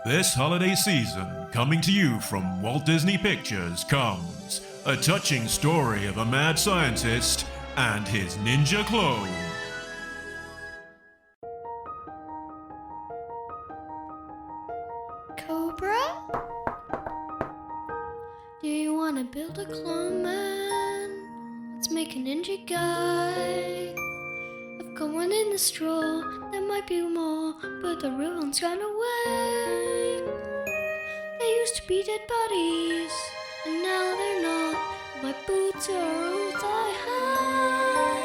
This holiday season, coming to you from Walt Disney Pictures, comes a touching story of a mad scientist and his ninja clone. Cobra? Do you want to build a clone man? Let's make a ninja guy. I've got one in the straw, there might be more, but the real one's gone away. They used to be dead bodies, and now they're not. My boots are thigh high.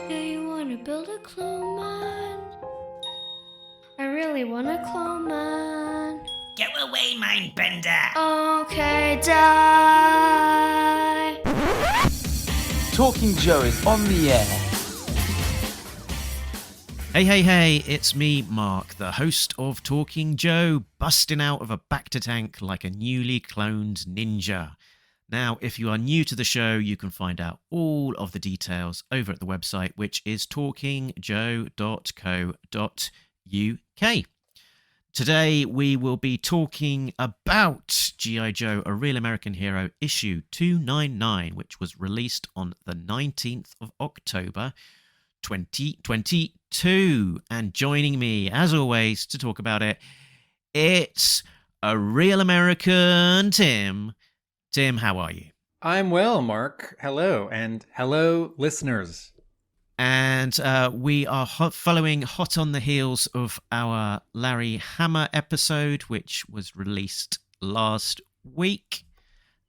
Do you want to build a clone man? I really want a clone man. Go away, Mindbender! Okay, die! Talking Joe is on the air. Hey, it's me, Mark, the host of Talking Joe, busting out of a bacta tank like a newly cloned ninja. Now, if you are new to the show, you can find out all of the details over at the website, which is talkingjoe.co.uk. Today, we will be talking about G.I. Joe, A Real American Hero, issue 299, which was released on the 19th of October, 2022. And joining me, as always, to talk about it, it's A Real American Tim. Tim, how are you? I'm well, Mark. Hello, and hello, listeners. And we are following hot on the heels of our Larry Hama episode, which was released last week.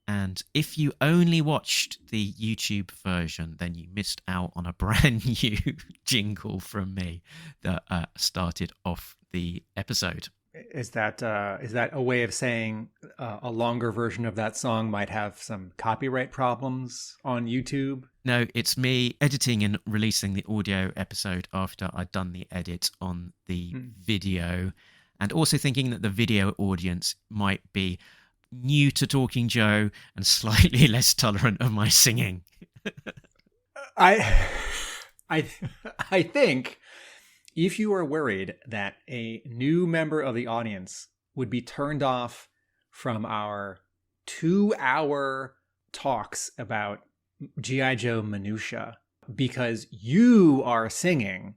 And if you only watched the YouTube version, then you missed out on a brand new jingle from me that started off the episode. Is that a way of saying a longer version of that song might have some copyright problems on YouTube? No, it's me editing and releasing the audio episode after I'd done the edit on the video, and also thinking that the video audience might be new to Talking Joe and slightly less tolerant of my singing. I think if you are worried that a new member of the audience would be turned off from our 2-hour talks about G.I. Joe minutia because you are singing,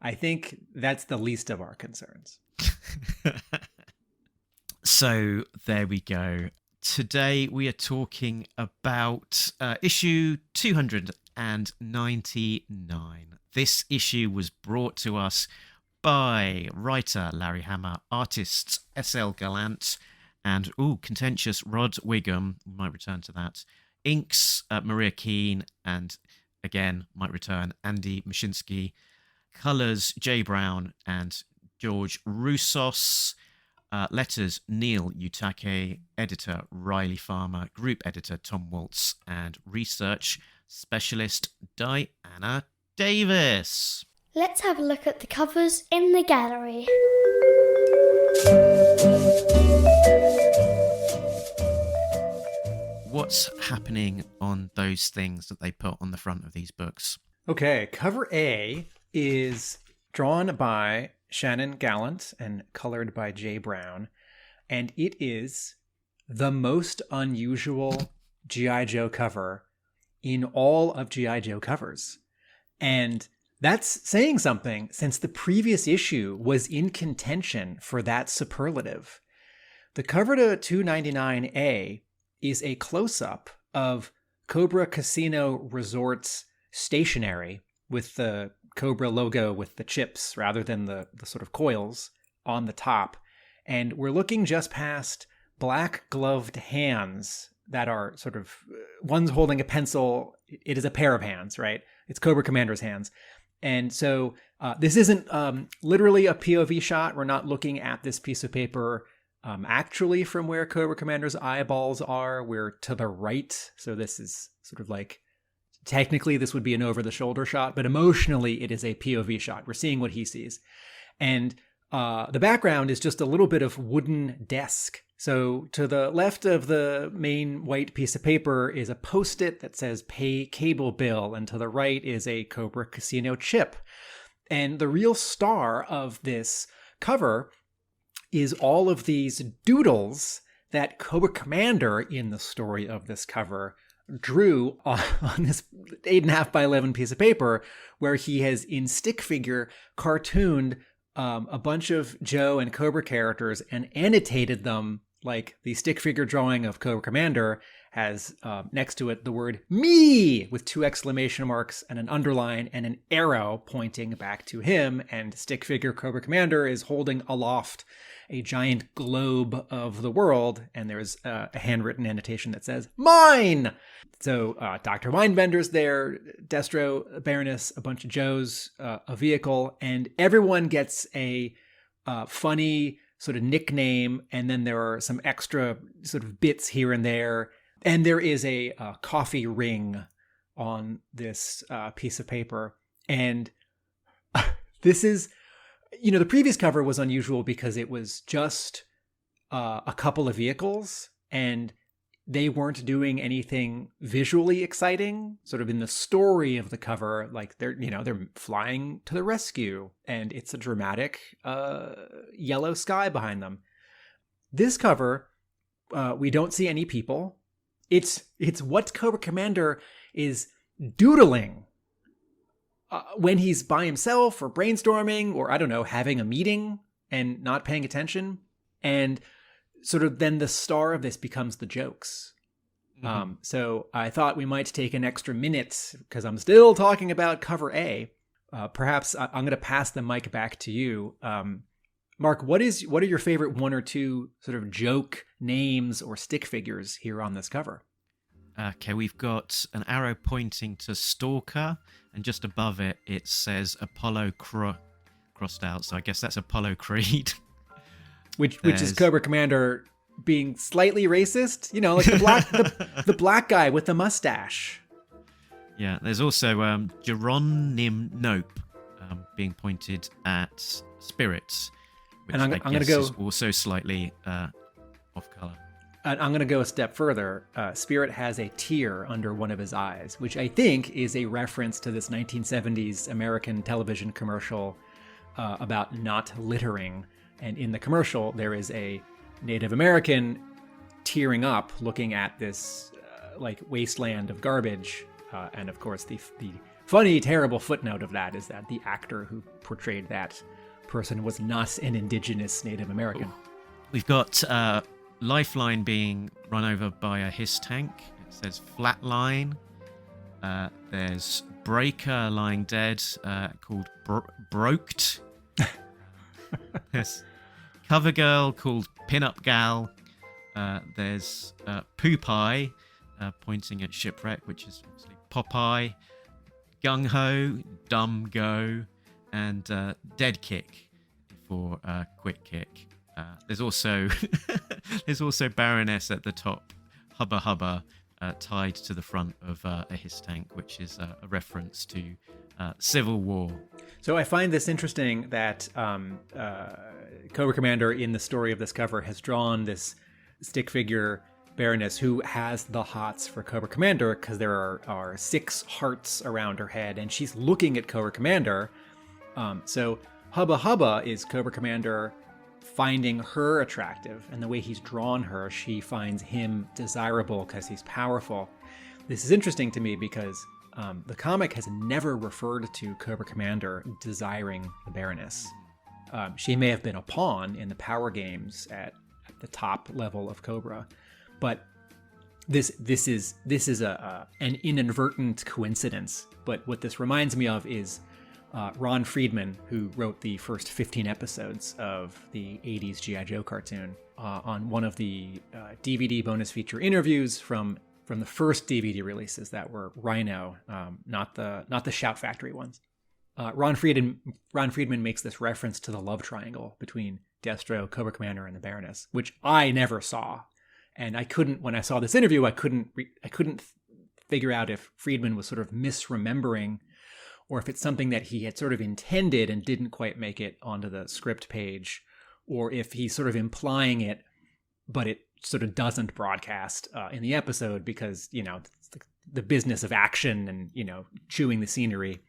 I think that's the least of our concerns. So there we go. Today we are talking about issue 299. This issue was brought to us by writer Larry Hama, artists S.L. Gallant, and contentious Rod Wiggum. We might return to that. Inks Maria Keane, and again might return Andy Mashinsky. Colors Jay Brown and George Roussos. Letters Neil Utake, editor Riley Farmer, group editor Tom Waltz, and research specialist Diana Davis. Let's have a look at the covers in the gallery. What's happening on those things that they put on the front of these books? Okay, cover A is drawn by Shannon Gallant and colored by Jay Brown, and it is the most unusual G.I. Joe cover in all of G.I. Joe covers. And that's saying something, since the previous issue was in contention for that superlative. The cover to 299A is a close-up of Cobra Casino Resort's stationery with the Cobra logo with the chips rather than the sort of coils on the top. And we're looking just past black gloved hands that are sort of, one's holding a pencil. It is a pair of hands, right? It's Cobra Commander's hands. And so this isn't literally a POV shot. We're not looking at this piece of paper actually from where Cobra Commander's eyeballs are. We're to the right. So this is sort of like, technically, this would be an over-the-shoulder shot, but emotionally, it is a POV shot. We're seeing what he sees. And the background is just a little bit of wooden desk. So to the left of the main white piece of paper is a Post-it that says pay cable bill, and to the right is a Cobra Casino chip. And the real star of this cover is all of these doodles that Cobra Commander in the story of this cover drew on this 8.5 by 11 piece of paper, where he has in stick figure cartooned a bunch of Joe and Cobra characters and annotated them like the stick figure drawing of Cobra Commander has next to it the word me with 2 exclamation marks and an underline and an arrow pointing back to him. And stick figure Cobra Commander is holding aloft a giant globe of the world. And there's a handwritten annotation that says mine. So Dr. Mindbender's there, Destro, Baroness, a bunch of Joes, a vehicle, and everyone gets a funny sort of nickname. And then there are some extra sort of bits here and there. And there is a coffee ring on this piece of paper. And this is, the previous cover was unusual because it was just a couple of vehicles and they weren't doing anything visually exciting, sort of in the story of the cover. Like they're flying to the rescue and it's a dramatic yellow sky behind them. This cover, we don't see any people. It's what Cobra Commander is doodling when he's by himself or brainstorming or, I don't know, having a meeting and not paying attention. And sort of then the star of this becomes the jokes. Mm-hmm. So I thought we might take an extra minute because I'm still talking about cover A. Perhaps I'm going to pass the mic back to you. Mark, what are your favorite 1 or 2 sort of joke names or stick figures here on this cover? Okay, we've got an arrow pointing to Stalker, and just above it, it says Apollo crossed out. So I guess that's Apollo Creed. Which is Cobra Commander being slightly racist, like the black guy with the mustache. Yeah, there's also Geronim Nope being pointed at Spirits. Which and I'm going to go is also slightly off color. And I'm going to go a step further. Spirit has a tear under one of his eyes, which I think is a reference to this 1970s American television commercial about not littering. And in the commercial, there is a Native American tearing up, looking at this wasteland of garbage. And of course, the funny, terrible footnote of that is that the actor who portrayed that person was not an indigenous Native American. We've got Lifeline being run over by a hiss tank. It says Flatline. There's Breaker lying dead, called Broked. There's Cover Girl called Pinup Gal. There's Poopeye pointing at Shipwreck, which is obviously Popeye. Gung Ho, Dumb Go, and Dead Kick for Quick Kick. There's also Baroness at the top, Hubba Hubba, tied to the front of a hiss tank, which is a reference to Civil War. So I find this interesting that Cobra Commander in the story of this cover has drawn this stick figure Baroness who has the hots for Cobra Commander because there are 6 hearts around her head and she's looking at Cobra Commander. So Hubba Hubba is Cobra Commander finding her attractive, and the way he's drawn her, she finds him desirable because he's powerful. This is interesting to me because the comic has never referred to Cobra Commander desiring the Baroness. She may have been a pawn in the power games at the top level of Cobra, but this is an inadvertent coincidence. But what this reminds me of is Ron Friedman, who wrote the first 15 episodes of the 80s G.I. Joe cartoon, on one of the DVD bonus feature interviews from the first DVD releases that were Rhino, not the Shout Factory ones. Ron Friedman makes this reference to the love triangle between Destro, Cobra Commander, and the Baroness, which I never saw, and when I saw this interview, I couldn't figure out if Friedman was sort of misremembering, or if it's something that he had sort of intended and didn't quite make it onto the script page, or if he's sort of implying it, but it sort of doesn't broadcast in the episode because, it's the business of action and, chewing the scenery.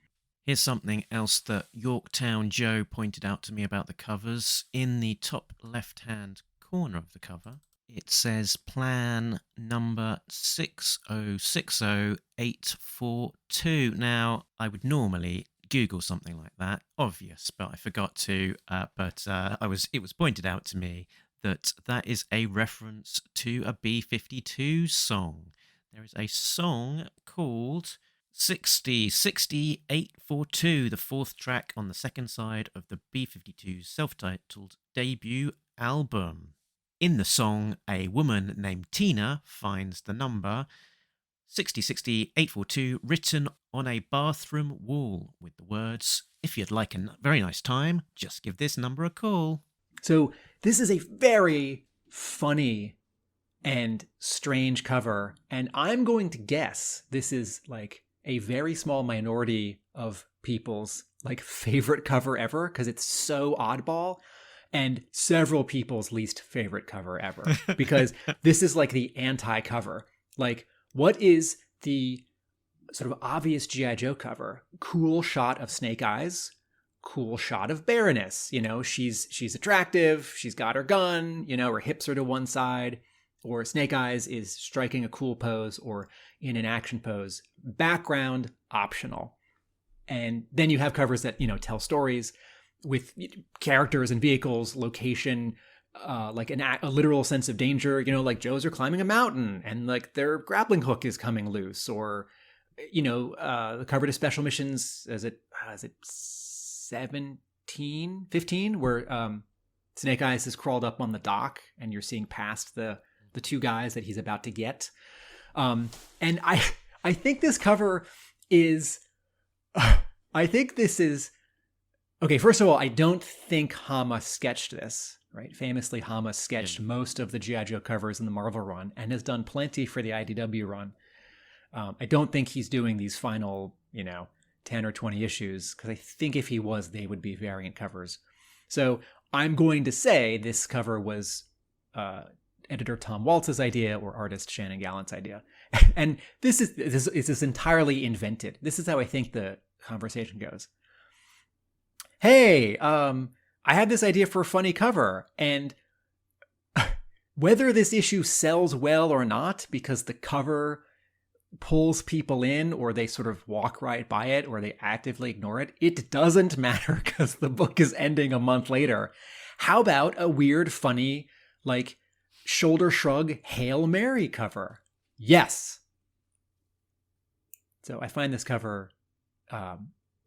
Here's something else that Yorktown Joe pointed out to me about the covers. In the top left-hand corner of the cover, it says plan number 6060842. Now, I would normally Google something like that, obvious, but I forgot to. It was pointed out to me that is a reference to a B-52 song. There is a song called 60842, the fourth track on the second side of the B-52's self-titled debut album. In the song, a woman named Tina finds the number 60842 written on a bathroom wall with the words, "If you'd like a very nice time, just give this number a call." So this is a very funny and strange cover, and I'm going to guess this is like a very small minority of people's like favorite cover ever, because it's so oddball, and several people's least favorite cover ever, because this is like the anti-cover. Like, what is the sort of obvious G.I. Joe cover? Cool shot of Snake Eyes, cool shot of Baroness. You know, she's attractive, she's got her gun, you know, her hips are to one side, or Snake Eyes is striking a cool pose or in an action pose. Background optional. And then you have covers that, you know, tell stories with characters and vehicles, location, like a literal sense of danger, you know, like Joes are climbing a mountain and like their grappling hook is coming loose, or, you know, the cover to Special Missions, is it 17, 15, where Snake Eyes has crawled up on the dock and you're seeing past the two guys that he's about to get. And I think this cover is, I think this is, okay, first of all, I don't think Hama sketched this, right? Famously, Hama sketched most of the G.I. Joe covers in the Marvel run and has done plenty for the IDW run. I don't think he's doing these final, you know, 10 or 20 issues, because I think if he was, they would be variant covers. So I'm going to say this cover was editor Tom Waltz's idea or artist Shannon Gallant's idea. And this is entirely invented. This is how I think the conversation goes. Hey, I had this idea for a funny cover, and whether this issue sells well or not, because the cover pulls people in, or they sort of walk right by it, or they actively ignore it, it doesn't matter because the book is ending a month later. How about a weird, funny, like, shoulder shrug Hail Mary cover? Yes. So I find this cover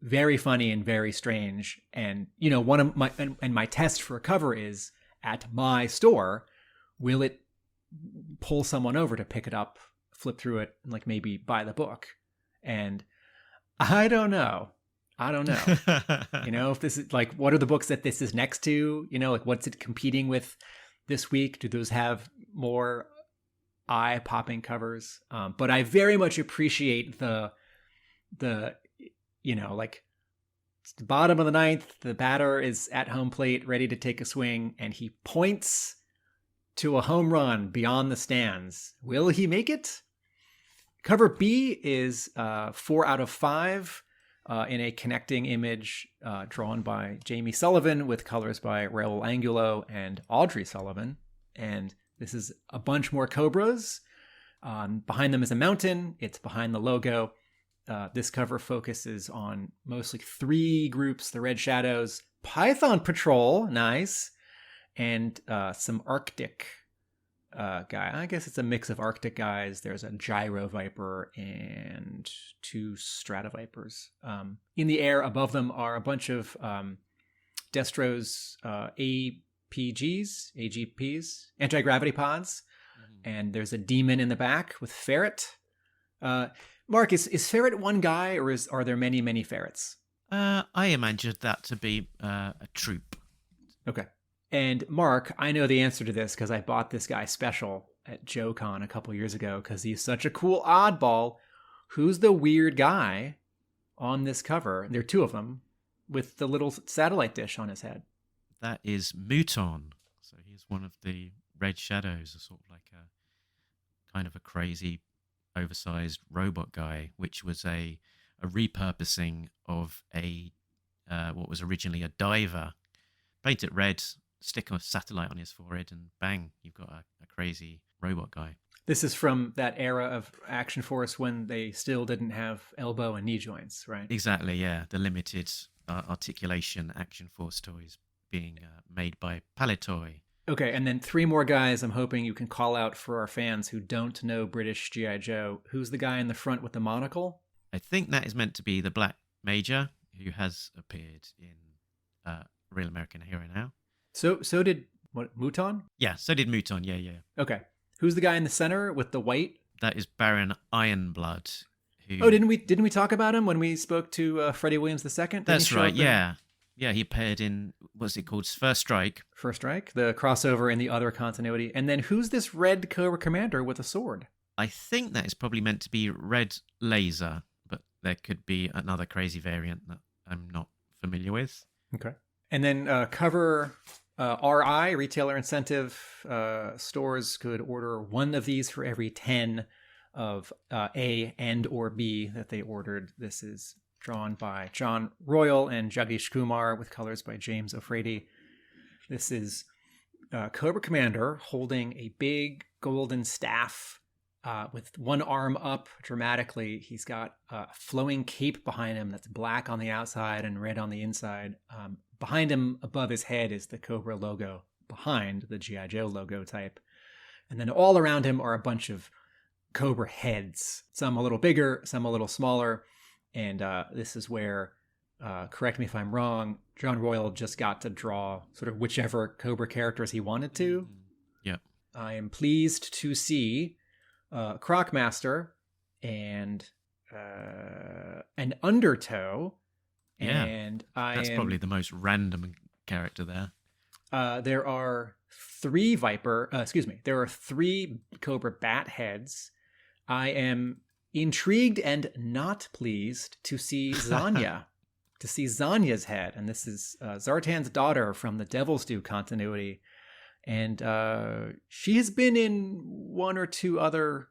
very funny and very strange. And, you know, one of my test for a cover is, at my store, will it pull someone over to pick it up, flip through it, and like maybe buy the book? And I don't know. You know, if this is like, what are the books that this is next to? You know, like, what's it competing with this week? Do those have more eye-popping covers? But I very much appreciate the you know, like, it's the bottom of the ninth, the batter is at home plate, ready to take a swing, and he points to a home run beyond the stands. Will he make it? Cover B is 4 out of 5 in a connecting image drawn by Jamie Sullivan with colors by Raul Angulo and Audrey Sullivan. And this is a bunch more cobras. Behind them is a mountain. It's behind the logo. This cover focuses on mostly 3 groups: the Red Shadows, Python Patrol, nice, and some Arctic guy. I guess it's a mix of Arctic guys. There's a Gyro Viper and 2 Stratovipers. In the air above them are a bunch of Destro's AGPs, anti-gravity pods. And there's a demon in the back with Ferret. Mark, is Ferret one guy, or are there many, many ferrets? I imagined that to be a troop. Okay. And Mark, I know the answer to this because I bought this guy special at JoeCon a couple years ago because he's such a cool oddball. Who's the weird guy on this cover? There are 2 of them with the little satellite dish on his head. That is Mouton. So he's one of the Red Shadows, a sort of like a kind of a crazy, oversized robot guy, which was a a repurposing of a what was originally a diver. Paint it red, stick a satellite on his forehead, and bang, you've got a crazy robot guy. This is from that era of Action Force when they still didn't have elbow and knee joints, right? Exactly, yeah. The limited articulation Action Force toys being made by Palitoy. Okay, and then 3 more guys I'm hoping you can call out for our fans who don't know British G.I. Joe. Who's the guy in the front with the monocle? I think that is meant to be the Black Major, who has appeared in Real American Hero now. So did, what, Mouton? Yeah, so did Mouton, yeah. Okay. Who's the guy in the center with the white? That is Baron Ironblood. Who... Oh, didn't we talk about him when we spoke to Freddie Williams II? That's right, yeah. Yeah, he appeared in, what's it called, First Strike. First Strike, the crossover in the other continuity. And then who's this red Cobra Commander with a sword? I think that is probably meant to be Red Laser, but there could be another crazy variant that I'm not familiar with. Okay. And then cover RI, retailer incentive. Stores could order 1 of these for every 10 of A and or B that they ordered. This is drawn by John Royal and Jagdish Kumar with colors by James O'Frady. This is Cobra Commander holding a big golden staff with one arm up dramatically. He's got a flowing cape behind him that's black on the outside and red on the inside. Behind him, above his head, is the Cobra logo behind the G.I. Joe logo type. And then all around him are a bunch of Cobra heads, some a little bigger, some a little smaller. And this is where, correct me if I'm wrong, John Royal just got to draw sort of whichever Cobra characters he wanted to. Yep. I am pleased to see Crocmaster and an Undertow. Yeah, and that's probably the most random character there. There are 3 there are 3 Cobra Bat heads. I am intrigued and not pleased to see Zanya, to see Zanya's head. And this is Zartan's daughter from the Devil's Due continuity. And she has been in 1 or 2 other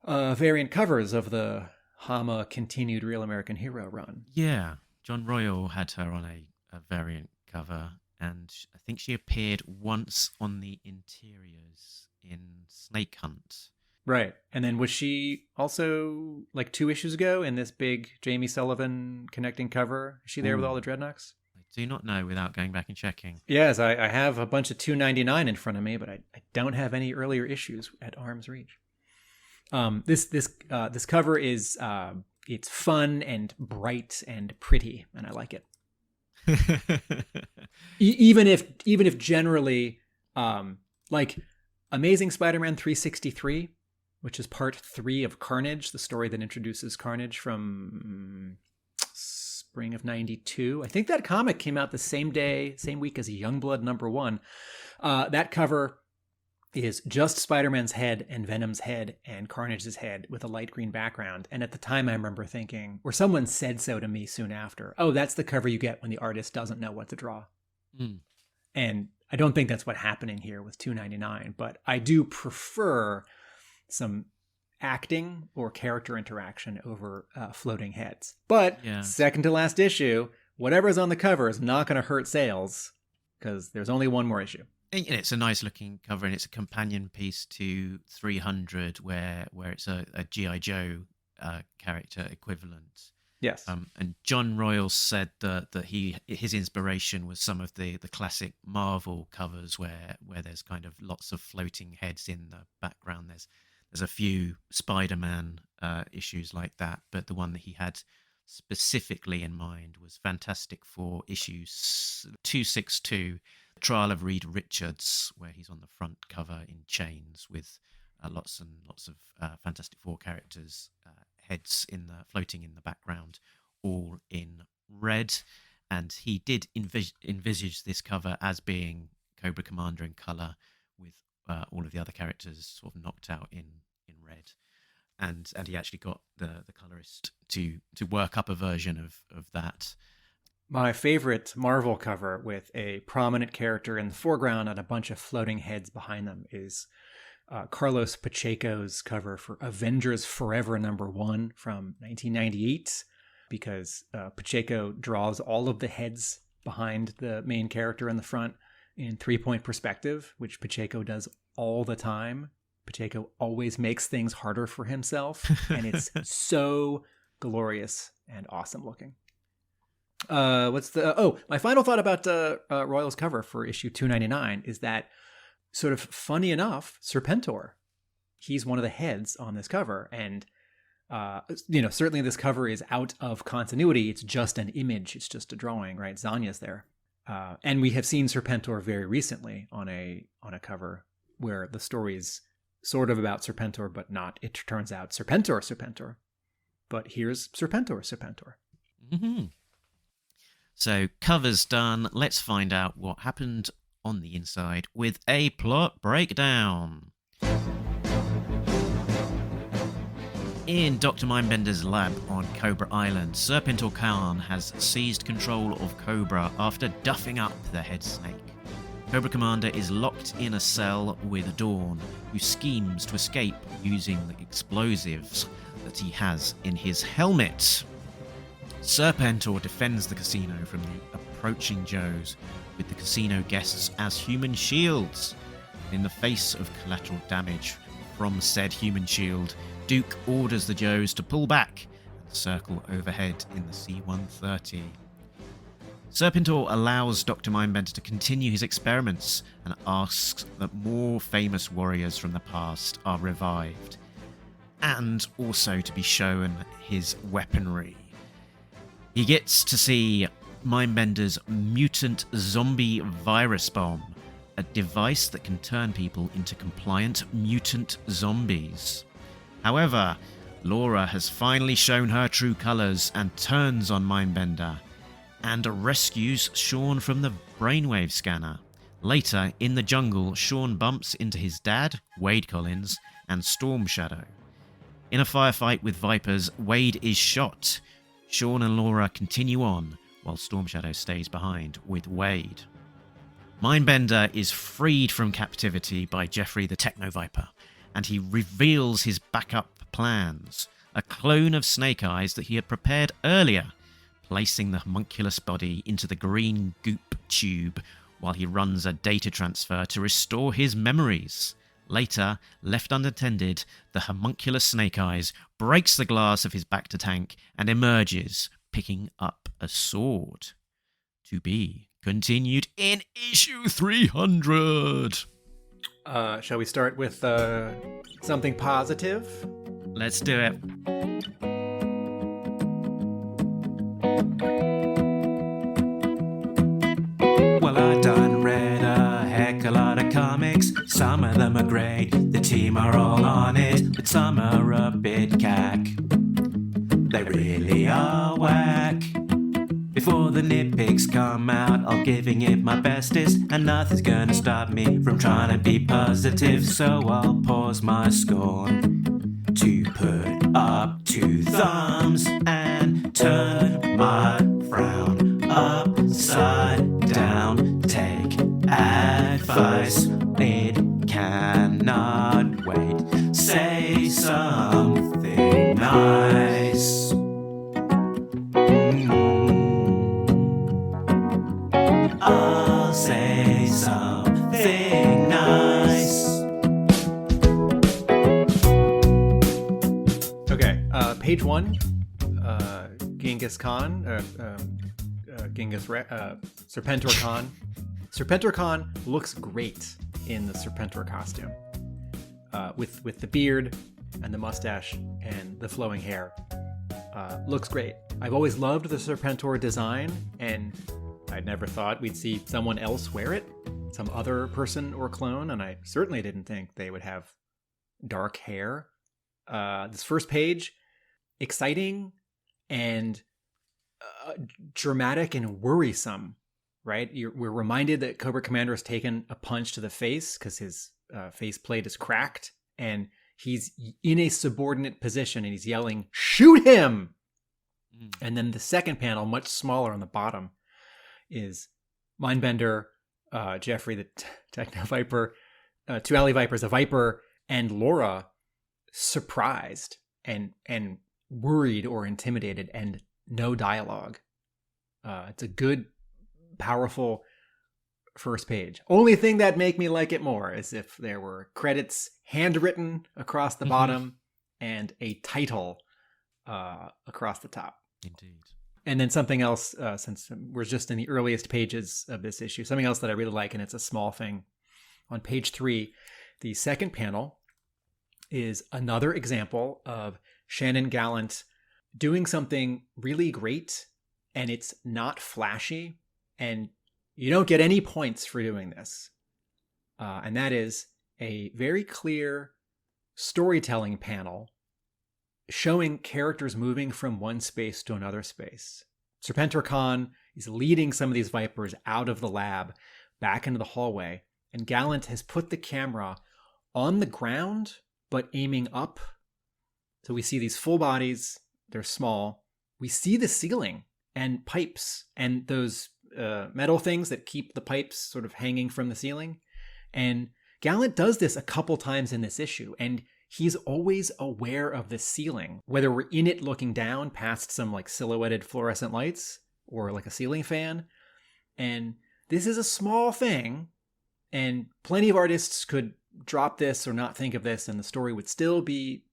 variant covers of the Hama continued Real American Hero run. Yeah, John Royal had her on a variant cover, and I think she appeared once on the interiors in Snake Hunt. Right. And then was she also like 2 issues ago in this big Jamie Sullivan connecting cover? Is she there with all the Dreadnoks? I do not know without going back and checking. Yes, I have a bunch of 299 in front of me, but I don't have any earlier issues at arm's reach. This cover is it's fun and bright and pretty, and I like it. even if generally, like Amazing Spider-Man 363, which is part 3 of Carnage, the story that introduces Carnage from spring of '92. I think that comic came out the same week as Youngblood #1. That cover is just Spider-Man's head and Venom's head and Carnage's head with a light green background. And at the time I remember thinking, or someone said so to me soon after, oh, that's the cover you get when the artist doesn't know what to draw. And I don't think that's what's happening here with 299, but I do prefer some acting or character interaction over floating heads. But second to last issue, whatever's on the cover is not going to hurt sales because there's only 1 more issue. And it's a nice looking cover, and it's a companion piece to 300 where it's a G.I. Joe character equivalent. Yes. And John Royal said that his inspiration was some of the classic Marvel covers where there's kind of lots of floating heads in the background. There's a few Spider-Man issues like that, but the one that he had specifically in mind was Fantastic Four issues 262, Trial of Reed Richards, where he's on the front cover in chains with lots and lots of Fantastic Four characters' heads floating in the background, all in red. And he did envisage this cover as being Cobra Commander in colour, with all of the other characters sort of knocked out in red. And he actually got the colorist to work up a version of that. My favorite Marvel cover with a prominent character in the foreground and a bunch of floating heads behind them is Carlos Pacheco's cover for Avengers Forever #1 from 1998. because Pacheco draws all of the heads behind the main character in the front in 3-point perspective, which Pacheco does all the time. Pacheco always makes things harder for himself, and it's so glorious and awesome looking. My final thought about Royal's cover for issue 299 is that, sort of funny enough, Serpentor, he's one of the heads on this cover, and certainly this cover is out of continuity. It's just an image. It's just a drawing, right? Zanya's there. And we have seen Serpentor very recently on a cover where the story's sort of about Serpentor, but not. It turns out Serpentor. But here's Serpentor. Mm-hmm. So, cover's done. Let's find out what happened on the inside with a plot breakdown. In Dr. Mindbender's lab on Cobra Island, Serpentor Khan has seized control of Cobra after duffing up the head snake. Cobra Commander is locked in a cell with Dawn, who schemes to escape using the explosives that he has in his helmet. Serpentor defends the casino from the approaching Joes, with the casino guests as human shields. In the face of collateral damage from said human shield, Duke orders the Joes to pull back and circle overhead in the C-130. Serpentor allows Dr. Mindbender to continue his experiments and asks that more famous warriors from the past are revived, and also to be shown his weaponry. He gets to see Mindbender's mutant zombie virus bomb, a device that can turn people into compliant mutant zombies. However, Laura has finally shown her true colours and turns on Mindbender, and rescues Sean from the brainwave scanner. Later, in the jungle, Sean bumps into his dad, Wade Collins, and Storm Shadow. In a firefight with Vipers, Wade is shot. Sean and Laura continue on, while Storm Shadow stays behind with Wade. Mindbender is freed from captivity by Geoffrey the Technoviper, and he reveals his backup plans, a clone of Snake Eyes that he had prepared earlier, placing the homunculus body into the green goop tube while he runs a data transfer to restore his memories. Later, left unattended, the homunculus Snake Eyes breaks the glass of his bacta tank and emerges, picking up a sword. To be continued in issue 300. Shall we start with something positive? Let's do it. Well, I done read a heck a lot of comics. Some of them are great, the team are all on it, but some are a bit cack. They really are whack. Before the nitpicks come out, I'll giving it my bestest, and nothing's gonna stop me from trying to be positive. So I'll pause my scorn to put up 2 thumbs and turn my frown upside down. Take advice, it cannot wait. Say something nice. I'll say something nice. Okay, page 1, Genghis Khan, Serpentor Khan. Serpentor Khan looks great in the Serpentor costume, with the beard and the mustache and the flowing hair. Looks great. I've always loved the Serpentor design, and I'd never thought we'd see someone else wear it, some other person or clone, and I certainly didn't think they would have dark hair. This first page, exciting and dramatic and worrisome, right? We're reminded that Cobra Commander has taken a punch to the face because his faceplate is cracked, and he's in a subordinate position, and he's yelling, "Shoot him!" And then the second panel, much smaller on the bottom, is Mindbender, Geoffrey the Technoviper, 2 Alley Vipers, a Viper, and Laura surprised and worried or intimidated and no dialogue. It's a good, powerful first page. Only thing that make me like it more is if there were credits handwritten across the bottom and a title across the top. Indeed. And then something else, since we're just in the earliest pages of this issue, something else that I really like, and it's a small thing. On page 3, the second panel is another example of Shannon Gallant doing something really great, and it's not flashy, and you don't get any points for doing this. And that is a very clear storytelling panel showing characters moving from one space to another space. Serpentor Khan is leading some of these Vipers out of the lab back into the hallway, and Gallant has put the camera on the ground but aiming up. So we see these full bodies, they're small. We see the ceiling and pipes and those metal things that keep the pipes sort of hanging from the ceiling. And Gallant does this a couple times in this issue, and he's always aware of the ceiling, whether we're in it looking down past some like silhouetted fluorescent lights or like a ceiling fan. And this is a small thing, and plenty of artists could drop this or not think of this, and the story would still be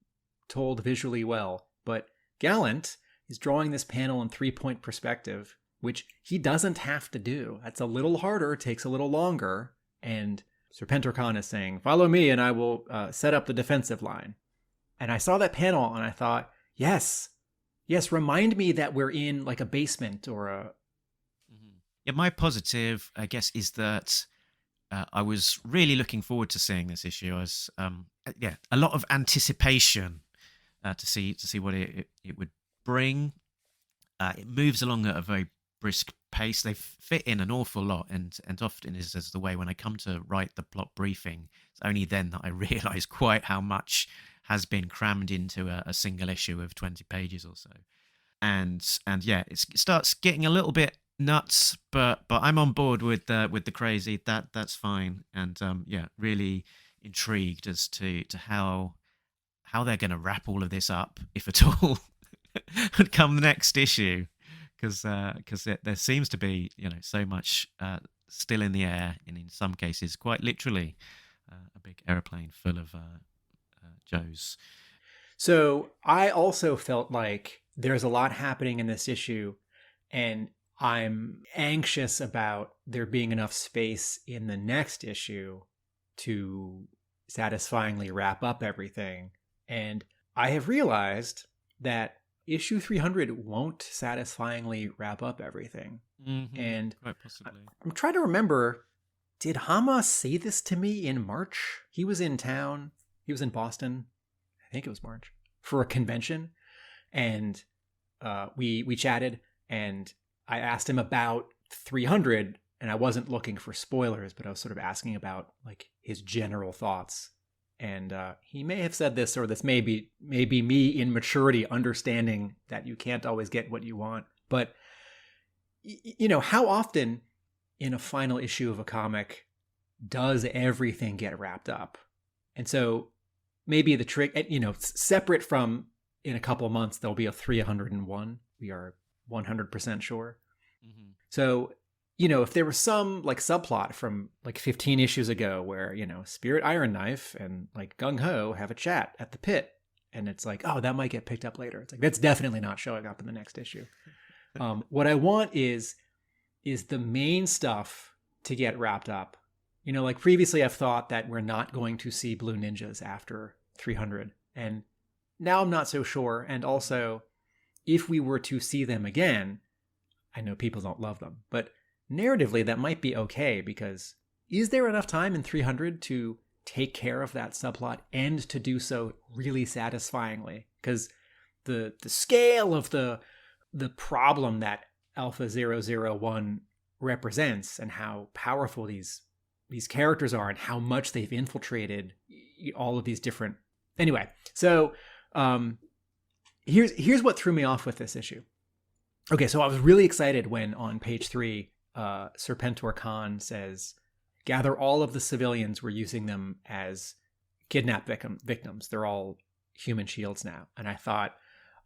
told visually well. But Gallant is drawing this panel in 3-point perspective, which he doesn't have to do. That's a little harder, takes a little longer, and Serpentor Khan is saying, "Follow me and I will set up the defensive line." And I saw that panel and I thought, yes, remind me that we're in like a basement or a... Yeah, my positive, I guess, is that I was really looking forward to seeing this issue. As a lot of anticipation to see what it would bring. It moves along at a very brisk pace. They fit in an awful lot, and often is as the way when I come to write the plot briefing. It's only then that I realise quite how much has been crammed into a single issue of 20 pages or so. And yeah, it starts getting a little bit nuts, but I'm on board with the crazy. That's fine, and really intrigued as to how they're going to wrap all of this up, if at all, come the next issue, because there seems to be so much still in the air, and in some cases quite literally a big aeroplane full of Joes. So I also felt like there's a lot happening in this issue, and I'm anxious about there being enough space in the next issue to satisfyingly wrap up everything. And I have realized that issue 300 won't satisfyingly wrap up everything. And quite possibly. I'm trying to remember, did Hama say this to me in March? He was in town. He was in Boston. I think it was March for a convention. And we chatted, and I asked him about 300, and I wasn't looking for spoilers, but I was sort of asking about like his general thoughts. And he may have said this, or this may be me in maturity understanding that you can't always get what you want. But, how often in a final issue of a comic does everything get wrapped up? And so maybe the trick, separate from in a couple of months, there'll be a 301. We are 100% sure. So, if there was some like subplot from like 15 issues ago where, Spirit Iron Knife and like Gung Ho have a chat at the pit, and it's like, oh, that might get picked up later. It's like, that's definitely not showing up in the next issue. What I want is the main stuff to get wrapped up. Like previously I've thought that we're not going to see Blue Ninjas after 300. And now I'm not so sure. And also, if we were to see them again, I know people don't love them, but narratively that might be okay, because is there enough time in 300 to take care of that subplot and to do so really satisfyingly? Because the scale of the problem that Alpha 001 represents, and how powerful these characters are, and how much they've infiltrated all of these different... Anyway, so here's what threw me off with this issue. Okay, so I was really excited when on page 3, Serpentor Khan says, "Gather all of the civilians. We're using them as kidnap victims. They're all human shields now." And I thought,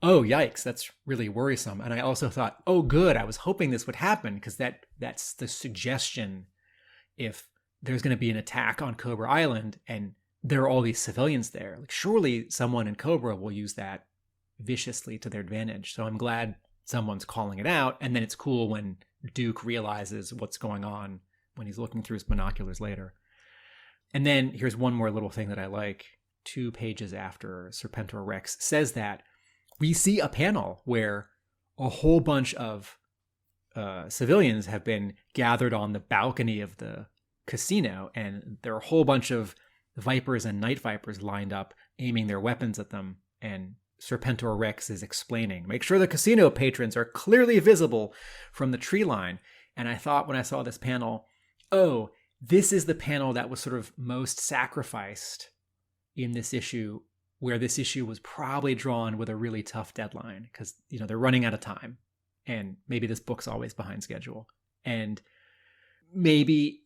oh, yikes, that's really worrisome. And I also thought, oh, good, I was hoping this would happen, because that's the suggestion if there's going to be an attack on Cobra Island and there are all these civilians there. Like, surely someone in Cobra will use that viciously to their advantage. So I'm glad someone's calling it out. And then it's cool when Duke realizes what's going on when he's looking through his binoculars later. And then here's one more little thing that I like. 2 pages after Serpentor Rex says that, we see a panel where a whole bunch of civilians have been gathered on the balcony of the casino, and there are a whole bunch of Vipers and Night Vipers lined up, aiming their weapons at them. And Serpentor Rex is explaining, make sure the casino patrons are clearly visible from the tree line. And I thought when I saw this panel, oh, this is the panel that was sort of most sacrificed in this issue, where this issue was probably drawn with a really tough deadline, because, you know, they're running out of time, and maybe this book's always behind schedule. And maybe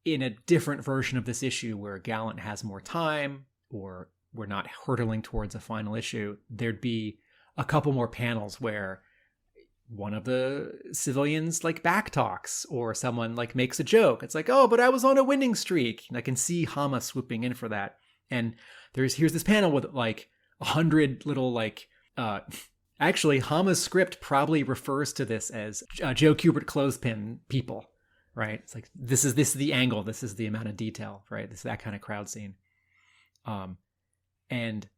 in a different version of this issue where Gallant has more time, or we're not hurtling towards a final issue, there'd be a couple more panels where one of the civilians like backtalks, or someone like makes a joke. It's like, oh, but I was on a winning streak. And I can see Hama swooping in for that. And here's this panel with like 100 little like, actually Hama's script probably refers to this as Joe Kubert clothespin people, right? It's like, this is the angle, this is the amount of detail, right? This is that kind of crowd scene. And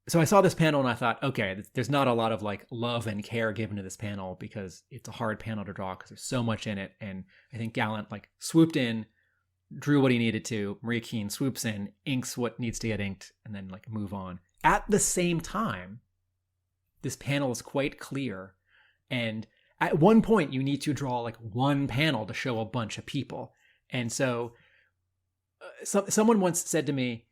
so I saw this panel and I thought, okay, there's not a lot of like love and care given to this panel, because it's a hard panel to draw because there's so much in it. And I think Gallant like swooped in, drew what he needed to. Maria Keane swoops in, inks what needs to get inked, and then like move on. At the same time, this panel is quite clear. And at one point you need to draw like one panel to show a bunch of people. And so someone once said to me,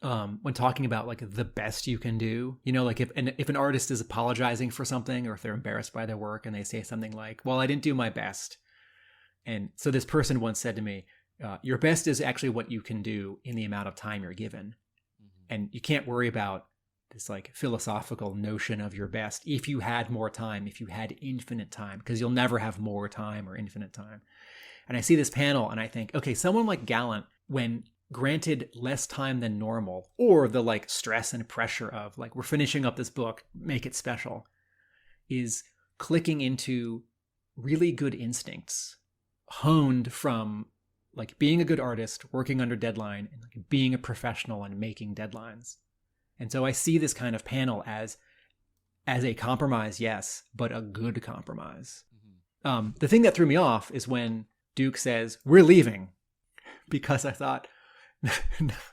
when talking about like the best you can do, you know, like if an artist is apologizing for something, or if they're embarrassed by their work and they say something like, well, I didn't do my best. And so this person once said to me, your best is actually what you can do in the amount of time you're given. Mm-hmm. And you can't worry about this like philosophical notion of your best if you had more time, if you had infinite time, because you'll never have more time or infinite time. And I see this panel and I think, okay, someone like Gallant, when granted less time than normal, or the like stress and pressure of like, we're finishing up this book, make it special, is clicking into really good instincts honed from like being a good artist, working under deadline, and like being a professional and making deadlines. And so I see this kind of panel as a compromise, yes, but a good compromise. Mm-hmm. The thing that threw me off is when Duke says, we're leaving, because I thought,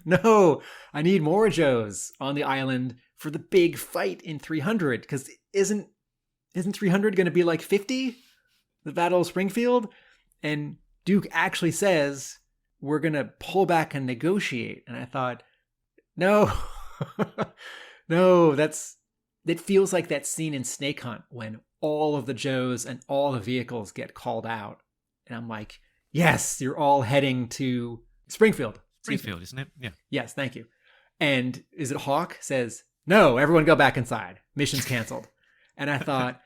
no, I need more Joes on the island for the big fight in 300, because isn't 300 going to be like 50? The Battle of Springfield? And Duke actually says, we're going to pull back and negotiate. And I thought, no, no, it feels like that scene in Snake Hunt when all of the Joes and all the vehicles get called out. And I'm like, yes, you're all heading to Springfield. Springfield, isn't it? Yeah. Yes, thank you. And is it Hawk says, no, everyone go back inside. Mission's canceled. And I thought,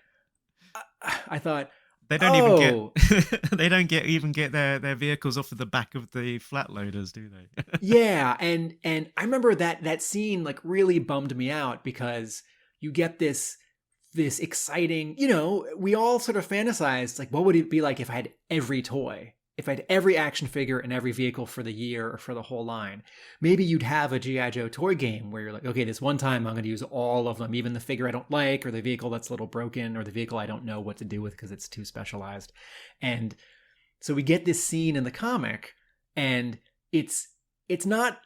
they don't even get their vehicles off of the back of the flat loaders, do they? Yeah, and I remember that scene like really bummed me out, because you get this exciting, you know, we all sort of fantasized like, what would it be like if I had every toy? If I had every action figure and every vehicle for the year or for the whole line? Maybe you'd have a G.I. Joe toy game where you're like, okay, this one time I'm going to use all of them, even the figure I don't like, or the vehicle that's a little broken, or the vehicle I don't know what to do with because it's too specialized. And so we get this scene in the comic, and it's not,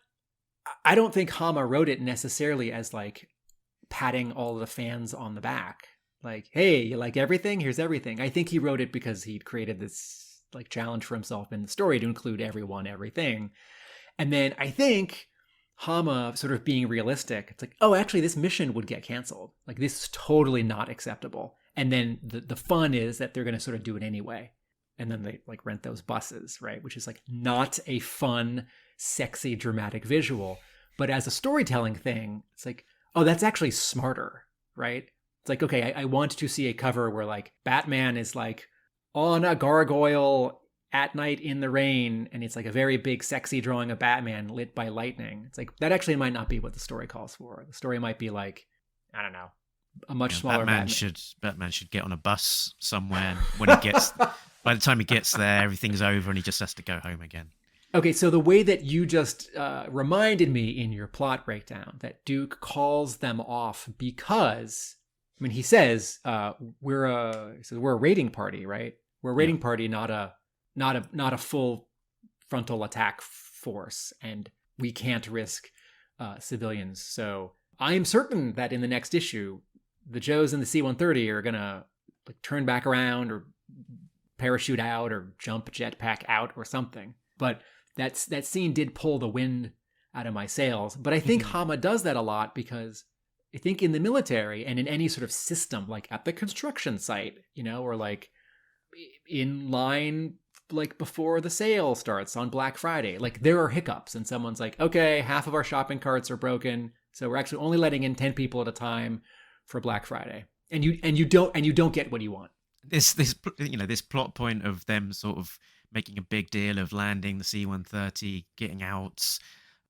I don't think Hama wrote it necessarily as like patting all the fans on the back. Like, hey, you like everything? Here's everything. I think he wrote it because he'd created this like challenge for himself in the story to include everyone, everything. And then I think Hama sort of being realistic, it's like, oh, actually this mission would get canceled. Like, this is totally not acceptable. And then the fun is that they're going to sort of do it anyway. And then they like rent those buses, right? Which is like not a fun, sexy, dramatic visual. But as a storytelling thing, it's like, oh, that's actually smarter, right? It's like, okay, I want to see a cover where like Batman is like on a gargoyle at night in the rain, and it's like a very big, sexy drawing of Batman lit by lightning. It's like, that actually might not be what the story calls for. The story might be like, I don't know, a much smaller Batman should get on a bus somewhere, and when he gets, by the time he gets there, everything's over and he just has to go home again. Okay, so the way that you just reminded me in your plot breakdown that Duke calls them off because, I mean, he says we're a raiding party, right? We're a raiding party, not a full frontal attack force, and we can't risk civilians. So I am certain that in the next issue, the Joes and the C-130 are gonna like turn back around or parachute out or jump jetpack out or something. But that scene did pull the wind out of my sails. But I think Hama does that a lot because I think in the military and in any sort of system, like at the construction site, you know, or like in line, like before the sale starts on Black Friday, like there are hiccups and someone's like, okay, half of our shopping carts are broken, so we're actually only letting in 10 people at a time for Black Friday. And you don't get what you want. This plot point of them sort of making a big deal of landing the C-130, getting out,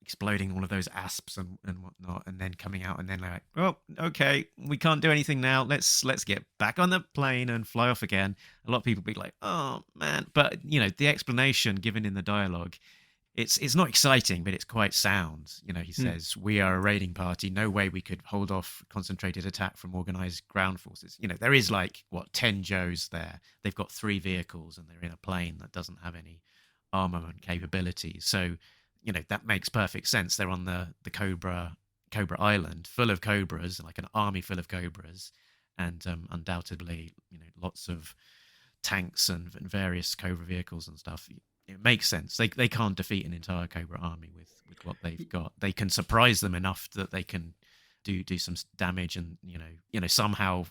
exploding all of those asps and whatnot, and then coming out, and then like, well, okay, we can't do anything now. Let's get back on the plane and fly off again. A lot of people be like, oh man, but you know, the explanation given in the dialogue, it's not exciting, but it's quite sound. You know, he says, we are a raiding party. No way we could hold off concentrated attack from organized ground forces. You know, there is like, 10 Joes there. They've got 3 vehicles and they're in a plane that doesn't have any armament capabilities. So, you know, that makes perfect sense. They're on the Cobra Island, full of cobras, like an army full of cobras, and undoubtedly, you know, lots of tanks and various Cobra vehicles and stuff. It makes sense. They can't defeat an entire Cobra army with what they've got. They can surprise them enough that they can do some damage and you know somehow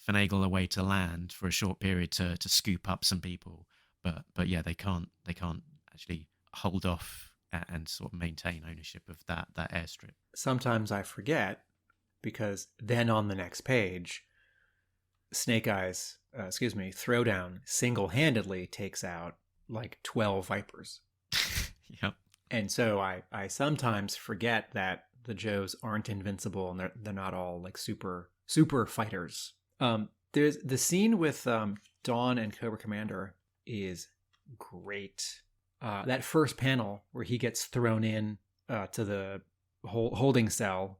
finagle a way to land for a short period to scoop up some people. But yeah, they can't actually hold off and sort of maintain ownership of that airstrip. Sometimes I forget because then on the next page, Throwdown single-handedly takes out like 12 Vipers. Yep. And so I sometimes forget that the Joes aren't invincible and they're not all like super fighters. There's the scene with Dawn and Cobra Commander is great. That first panel where he gets thrown in to the holding cell.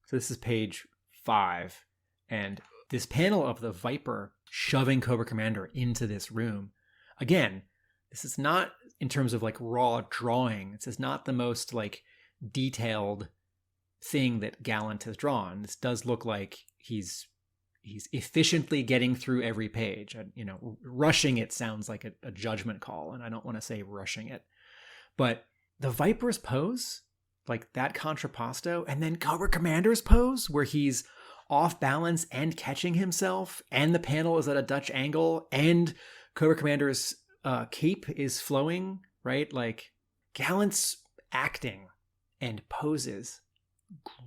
So this is page 5, and this panel of the Viper shoving Cobra Commander into this room. Again, this is not in terms of like raw drawing. This is not the most like detailed thing that Gallant has drawn. This does look like he's efficiently getting through every page. You know, rushing it sounds like a judgment call, and I don't want to say rushing it. But the Viper's pose, like that contrapposto, and then Cobra Commander's pose where he's off balance and catching himself, and the panel is at a Dutch angle, and Cobra Commander's cape is flowing, right? Like Gallant's acting and poses,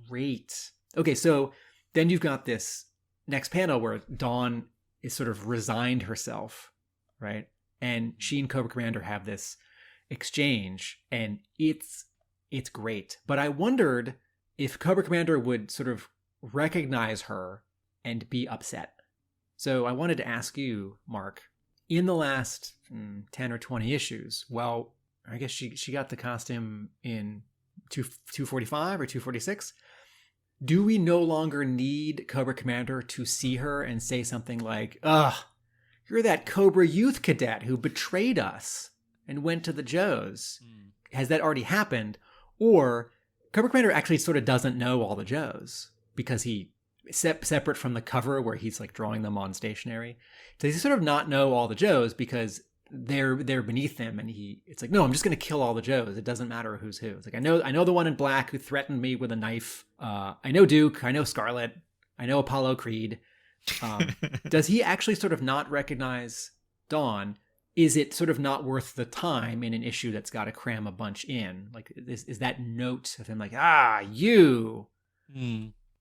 great. Okay, so then you've got this next panel where Dawn is sort of resigned herself, right? And she and Cobra Commander have this exchange, and it's great. But I wondered if Cobra Commander would sort of recognize her and be upset. So I wanted to ask you, Mark, in the last 10 or 20 issues, well, I guess she got the costume in 245 or 246. Do we no longer need Cobra Commander to see her and say something like, ugh, you're that Cobra youth cadet who betrayed us and went to the Joes? Has that already happened? Or Cobra Commander actually sort of doesn't know all the Joes because he separate from the cover where he's like drawing them on stationery. So he sort of not know all the Joes because they're beneath him, and it's like, no, I'm just going to kill all the Joes. It doesn't matter who's who. It's like, I know the one in black who threatened me with a knife. I know Duke. I know Scarlet. I know Apollo Creed. Does he actually sort of not recognize Dawn? Is it sort of not worth the time in an issue that's got to cram a bunch in? Like, is that note of him like, you?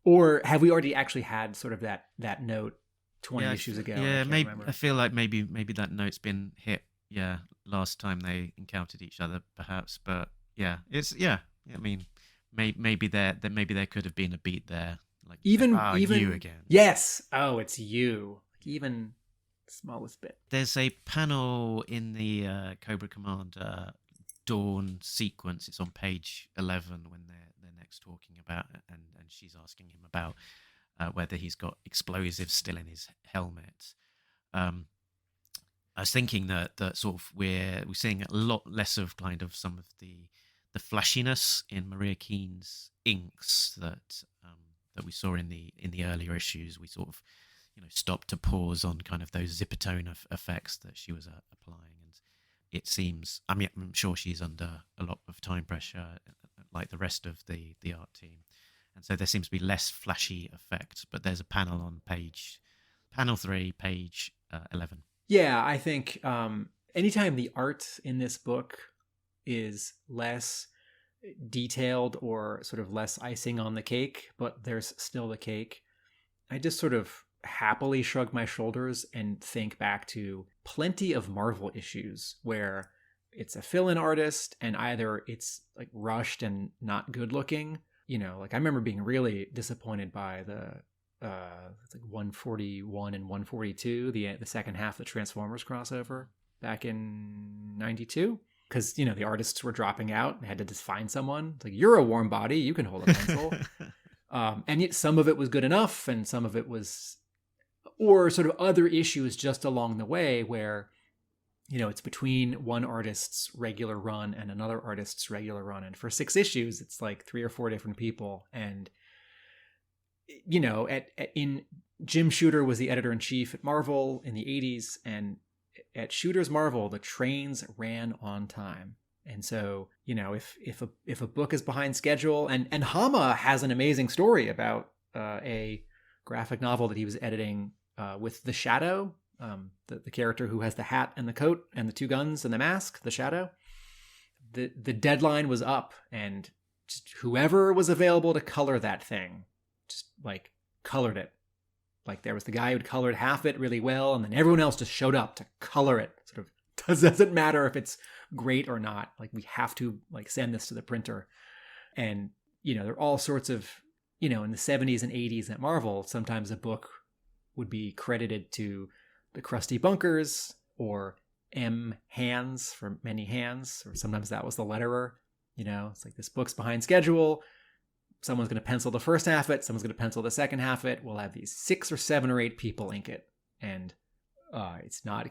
Or have we already actually had sort of that note 20 Yeah, issues ago? Yeah, maybe Remember. I feel like maybe that note's been hit. Yeah, last time they encountered each other, perhaps. But yeah, it's yeah. I mean, maybe there could have been a beat there, like Even you again. Yes. Oh, it's you. Even smallest bit. There's a panel in the Cobra Commander Dawn sequence. It's on page 11 when they're next talking about it, and she's asking him about whether he's got explosives still in his helmet. I was thinking that sort of we're seeing a lot less of kind of some of the flashiness in Maria Keane's inks that we saw in the earlier issues. We sort of stopped to pause on kind of those zippertone effects that she was applying, and it seems, I mean, I'm sure she's under a lot of time pressure like the rest of the art team, and so there seems to be less flashy effects. But there's a panel on panel 3, page 11. Yeah, I think anytime the art in this book is less detailed or sort of less icing on the cake, but there's still the cake, I just sort of happily shrug my shoulders and think back to plenty of Marvel issues where it's a fill-in artist and either it's like rushed and not good looking. Like I remember being really disappointed by the it's like 141 and 142, the second half of the Transformers crossover back in 92, because the artists were dropping out and had to just find someone. It's like, you're a warm body, you can hold a pencil. And yet some of it was good enough, and some of it was, or sort of other issues just along the way where it's between one artist's regular run and another artist's regular run, and for 6 issues it's like 3 or 4 different people. And in Jim Shooter was the editor-in-chief at Marvel in the 80s, and at Shooter's Marvel, the trains ran on time. And so, if a book is behind schedule, and Hama has an amazing story about a graphic novel that he was editing with the Shadow, the character who has the hat and the coat and the 2 guns and the mask, the Shadow. The deadline was up, and just whoever was available to color that thing just like colored it. Like there was the guy who'd colored half it really well, and then everyone else just showed up to color it. Sort of doesn't matter if it's great or not. Like we have to like send this to the printer. And there are all sorts of in the 70s and 80s at Marvel, sometimes a book would be credited to the Krusty Bunkers or M. Hands for Many Hands, or sometimes that was the letterer. It's like, this book's behind schedule. Someone's going to pencil the first half of it. Someone's going to pencil the second half of it. We'll have these 6 or 7 or 8 people ink it. And it's not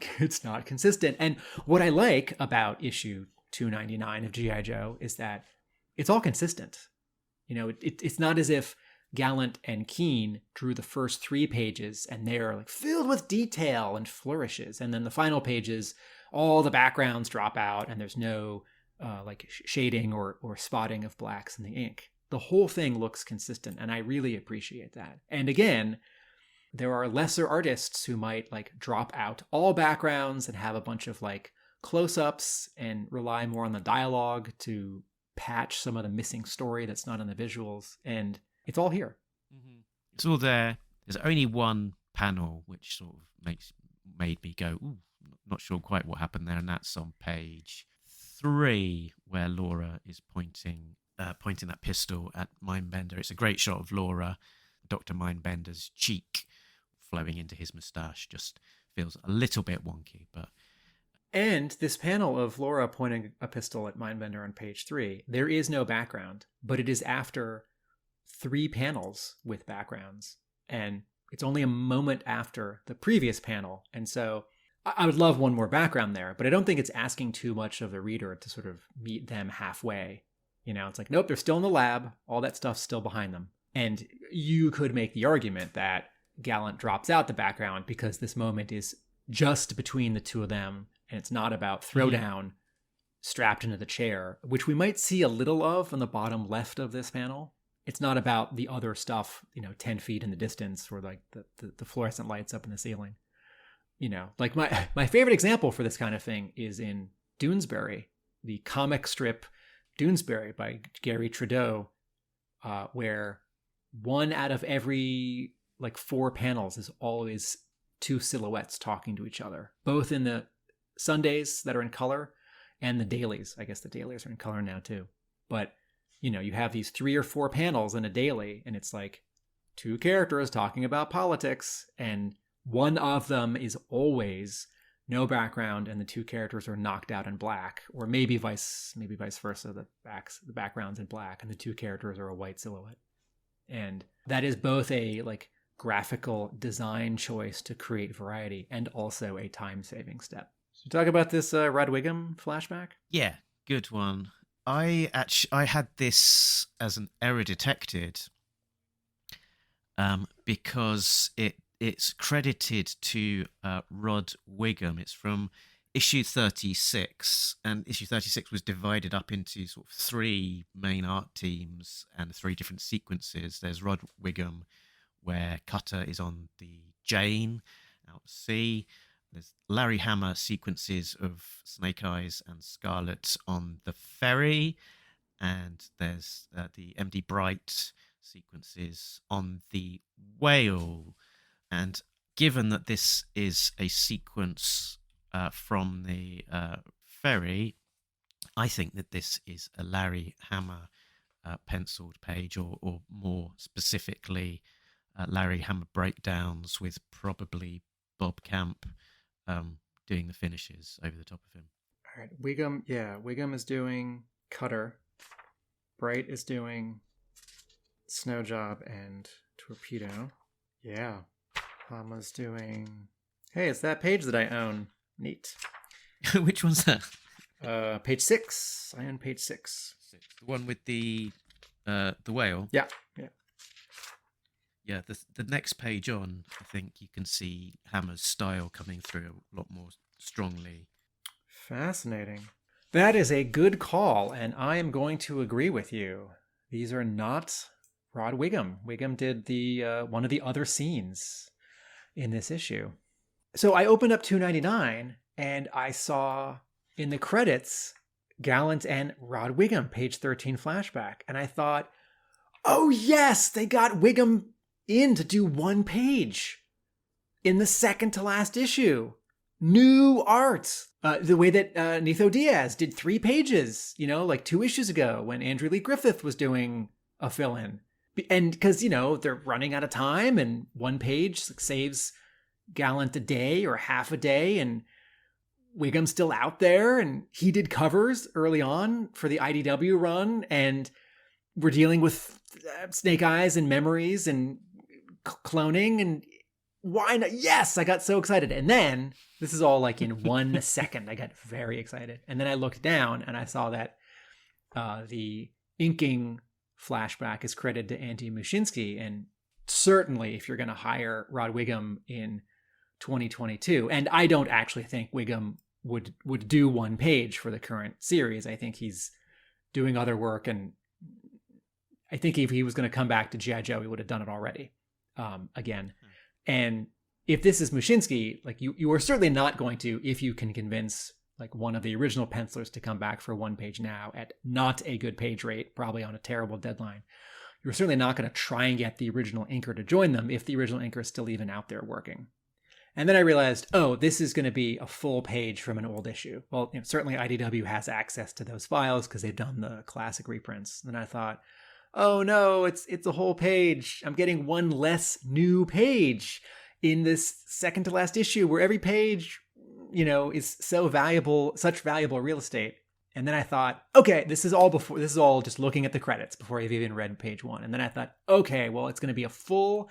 consistent. And what I like about issue 299 of G.I. Joe is that it's all consistent. It's not as if Gallant and Keane drew the first 3 pages and they're like filled with detail and flourishes. And then the final pages, all the backgrounds drop out and there's no shading or spotting of blacks in the ink. The whole thing looks consistent, and I really appreciate that. And again, there are lesser artists who might like drop out all backgrounds and have a bunch of like close-ups and rely more on the dialogue to patch some of the missing story that's not in the visuals. And it's all here. Mm-hmm. It's all there. There's only one panel which sort of made me go, ooh, not sure quite what happened there, and that's on page 3 where Laura is pointing that pistol at Mindbender. It's a great shot of Laura. Dr. Mindbender's cheek flowing into his moustache just feels a little bit wonky, but... And this panel of Laura pointing a pistol at Mindbender on page 3, there is no background, but it is after 3 panels with backgrounds, and it's only a moment after the previous panel. And so I would love one more background there, but I don't think it's asking too much of the reader to sort of meet them halfway. It's like, nope, they're still in the lab. All that stuff's still behind them. And you could make the argument that Gallant drops out the background because this moment is just between the 2 of them, and it's not about throwdown strapped into the chair, which we might see a little of on the bottom left of this panel. It's not about the other stuff, 10 feet in the distance, or like the fluorescent lights up in the ceiling. Like my favorite example for this kind of thing is in Doonesbury, the comic strip Doonesbury by Gary Trudeau, where one out of every like 4 panels is always 2 silhouettes talking to each other, both in the Sundays that are in color and the dailies. I guess the dailies are in color now too. But, you know, you have these 3 or 4 panels in a daily, and it's like 2 characters talking about politics, and one of them is always no background and the 2 characters are knocked out in black, or maybe vice versa. The background's in black and the 2 characters are a white silhouette. And that is both a like graphical design choice to create variety and also a time-saving step. So talk about this Rod Wiggum flashback. Yeah, good one. I had this as an error detected because it's credited to Rod Wiggum. It's from issue 36, and issue 36 was divided up into sort of 3 main art teams and 3 different sequences. There's Rod Wiggum, where Cutter is on the Jane out at sea. There's Larry Hama sequences of Snake Eyes and Scarlet on the ferry, and there's the MD Bright sequences on the Whale. And given that this is a sequence from the ferry, I think that this is a Larry Hama penciled page, or more specifically, Larry Hama breakdowns with probably Bob Camp doing the finishes over the top of him. All right, Wiggum is doing Cutter. Bright is doing Snow Job and Torpedo. Yeah. Hama's doing... Hey, it's that page that I own. Neat. Which one's that? Page 6. I own page 6. The one with the whale? Yeah. Yeah, the next page on, I think you can see Hammer's style coming through a lot more strongly. Fascinating. That is a good call, and I am going to agree with you. These are not Rod Wiggum. Wiggum did the one of the other scenes in this issue. So I opened up 299, and I saw in the credits Gallant and Rod Wiggum, page 13 flashback, and I thought, oh yes, they got Wiggum in to do 1 page in the second to last issue. New art. The way that Nitho Diaz did 3 pages, like 2 issues ago when Andrew Lee Griffith was doing a fill-in. And because, they're running out of time, and 1 page saves Gallant a day or half a day, and Wiggum's still out there, and he did covers early on for the IDW run, and we're dealing with Snake Eyes and memories and cloning, and why not? Yes, I got so excited. And then this is all like in 1 second. I got very excited. And then I looked down and I saw that the inking flashback is credited to Andy Muschinsky. And certainly if you're going to hire Rod Wiggum in 2022, and I don't actually think Wiggum would do 1 page for the current series. I think he's doing other work. And I think if he was going to come back to G.I. Joe, he would have done it already again. And if this is Muschinsky, like you are certainly not going to, if you can convince like one of the original pencilers to come back for 1 page now at not a good page rate, probably on a terrible deadline, you're certainly not going to try and get the original inker to join them if the original inker is still even out there working. And then I realized, oh, this is going to be a full page from an old issue. Well, certainly IDW has access to those files because they've done the classic reprints. And I thought, oh no, it's a whole page. I'm getting 1 less new page in this second to last issue where every page, is so valuable, such valuable real estate. And then I thought, okay, this is all just looking at the credits before I've even read page 1. And then I thought, okay, well, it's going to be a full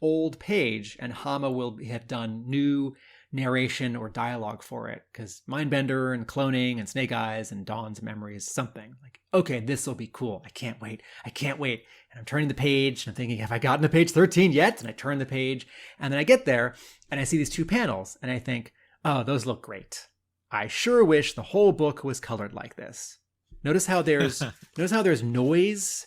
old page, and Hama will have done new narration or dialogue for it, because Mindbender and cloning and Snake Eyes and Dawn's memories, something like, okay, this will be cool. I can't wait. And I'm turning the page and I'm thinking, have I gotten to page 13 yet? And I turn the page, and then I get there and I see these 2 panels and I think, oh, those look great. I sure wish the whole book was colored like this. Notice how there's noise.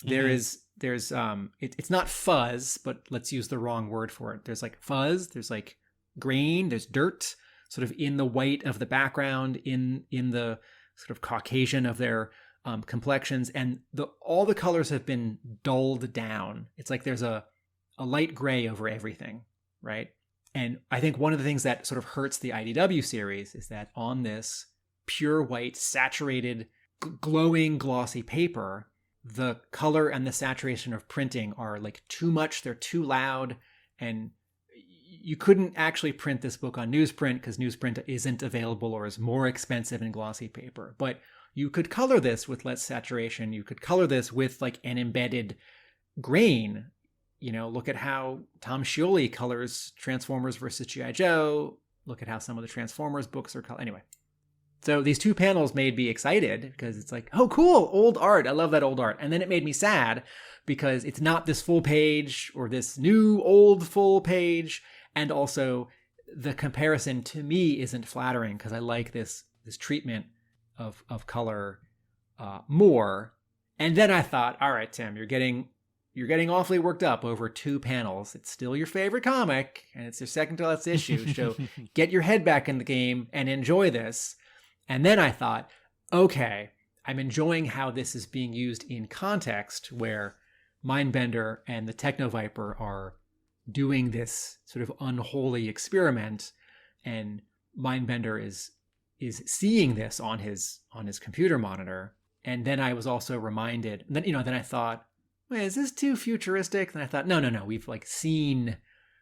There's it's not fuzz, but let's use the wrong word for it. There's like fuzz, there's like grain, there's dirt sort of in the white of the background, in the sort of Caucasian of their complexions, and all the colors have been dulled down. It's like there's a light gray over everything, right? And I think one of the things that sort of hurts the IDW series is that on this pure white, saturated, glowing, glossy paper, the color and the saturation of printing are like too much. They're too loud, and you couldn't actually print this book on newsprint because newsprint isn't available or is more expensive in glossy paper. But you could color this with less saturation. You could color this with like an embedded grain. You know, look at how Tom Scioli colors Transformers versus G.I. Joe. Look at how some of the Transformers books are colored. Anyway, so these two panels made me excited because it's like, oh, cool, old art. I love that old art. And then it made me sad because it's not this full page or this new old full page. And also the comparison to me isn't flattering because I like this treatment of color more. And then I thought, all right, Tim, you're getting awfully worked up over two panels. It's still your favorite comic, and it's your second to last issue. So get your head back in the game and enjoy this. And then I thought, okay, I'm enjoying how this is being used in context where Mindbender and the Technoviper are doing this sort of unholy experiment, and Mindbender is seeing this on his computer monitor. And then I was also reminded, then I thought, wait, is this too futuristic? And I thought, no, we've like seen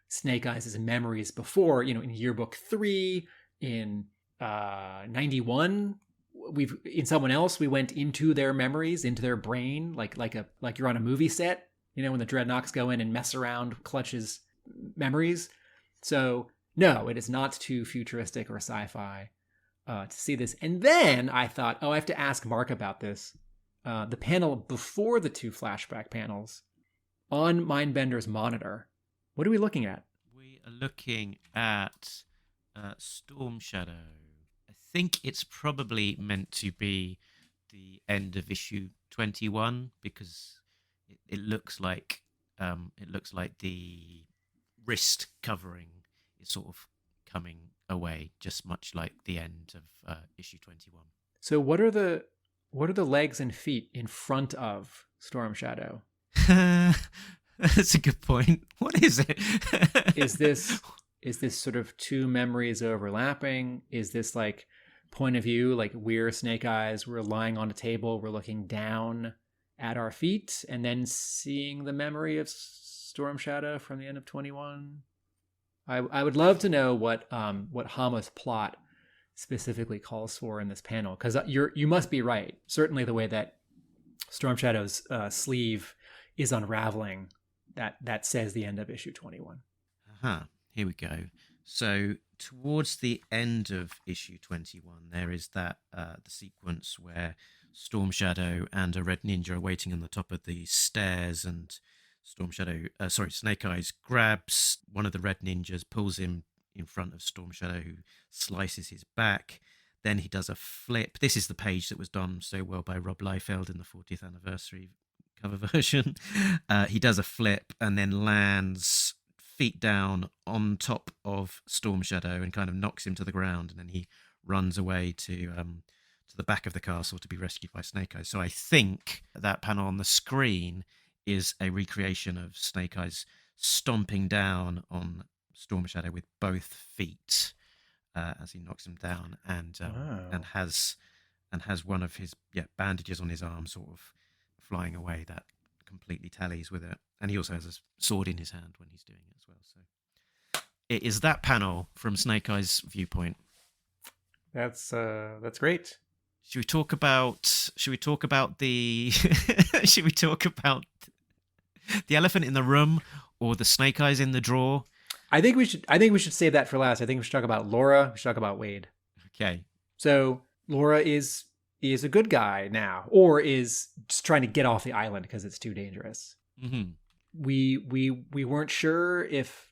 Snake Eyes' memories before, in Yearbook 3, in 91. In Someone Else, we went into their memories, into their brain, like you're on a movie set, when the Dreadnoks go in and mess around Clutch's memories. So no, it is not too futuristic or sci-fi to see this. And then I thought, I have to ask Mark about this. The panel before the two flashback panels on Mindbender's monitor. What are we looking at? We are looking at Storm Shadow. I think it's probably meant to be the end of issue 21 because it looks like the wrist covering is sort of coming away, just much like the end of issue 21. So what are the legs and feet in front of Storm Shadow? That's a good point. What is it? Is this sort of two memories overlapping? Is this like point of view, like we're Snake Eyes, we're lying on a table, we're looking down at our feet and then seeing the memory of Storm Shadow from the end of 21? I would love to know what Hama's plot specifically calls for in this panel, because you must be right. Certainly the way that Storm Shadow's sleeve is unraveling, that says the end of issue 21. Here we go. So towards the end of issue 21, there is that the sequence where Storm Shadow and a Red Ninja are waiting on the top of the stairs, and Snake Eyes grabs one of the Red Ninjas, pulls him in front of Storm Shadow, who slices his back. Then he does a flip. This is the page that was done so well by Rob Liefeld in the 40th anniversary cover version. He does a flip and then lands feet down on top of Storm Shadow and kind of knocks him to the ground. And then he runs away to the back of the castle to be rescued by Snake Eyes. So I think that panel on the screen is a recreation of Snake Eyes stomping down on Storm Shadow with both feet as he knocks him down, and has one of his bandages on his arm sort of flying away. That completely tallies with it, and he also has a sword in his hand when he's doing it as well. So it is that panel from Snake Eyes' viewpoint. That's great. Should we talk about the should we talk about the elephant in the room or the Snake Eyes in the drawer? I think we should save that for last. I think we should talk about Laura. We should talk about Wade. Okay. So Laura is a good guy now, or is just trying to get off the island because it's too dangerous. Mm-hmm. We weren't sure if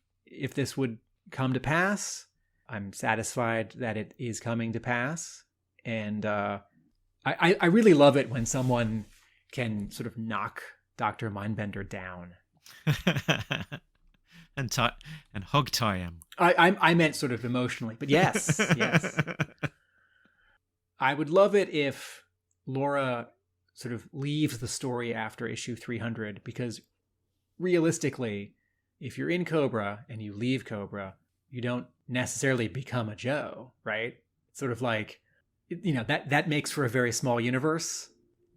this would come to pass. I'm satisfied that it is coming to pass, and I really love it when someone can sort of knock Dr. Mindbender down. and hog tie him. I meant sort of emotionally, but yes. I would love it if Laura sort of leaves the story after issue 300, because realistically, if you're in Cobra and you leave Cobra, you don't necessarily become a Joe, right? It's sort of like, that makes for a very small universe,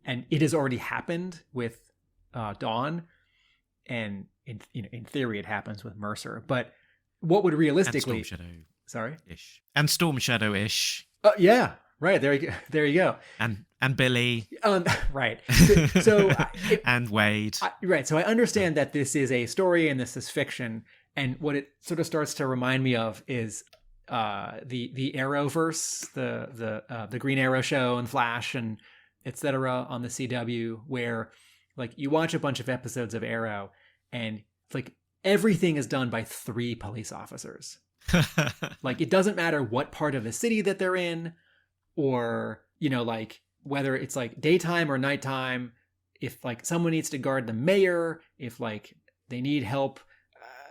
and it has already happened with Dawn, and in theory it happens with Mercer. But what would realistically, and Storm Shadow, sorry, ish, and Storm Shadow ish. Yeah, right. There you go. And Billy. Right. So and Wade. Right. So I understand that this is a story and this is fiction, and what it sort of starts to remind me of is the Arrowverse, the Green Arrow show and Flash and etc. on the CW, where like you watch a bunch of episodes of Arrow and like everything is done by 3 police officers. Like it doesn't matter what part of the city that they're in, or like whether it's like daytime or nighttime, if like someone needs to guard the mayor, if like they need help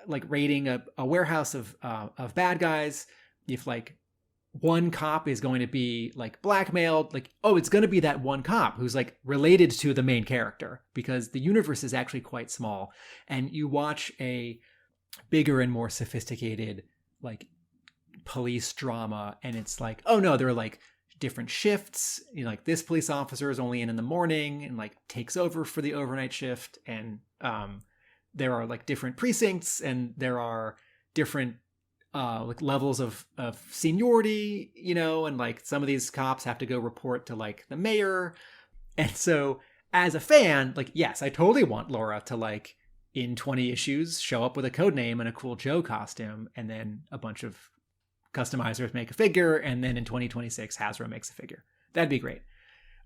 like raiding a warehouse of bad guys, if like one cop is going to be like blackmailed, like, oh, it's going to be that one cop who's like related to the main character, because the universe is actually quite small. And you watch a bigger and more sophisticated like police drama, and it's like, oh no, there are like different shifts, like this police officer is only in the morning and like takes over for the overnight shift, and there are like different precincts, and there are different like levels of seniority, and like some of these cops have to go report to like the mayor. And so as a fan, like, yes, I totally want Laura to like in 20 issues show up with a code name and a cool Joe costume, and then a bunch of customizers make a figure, and then in 2026 Hasbro makes a figure. That'd be great.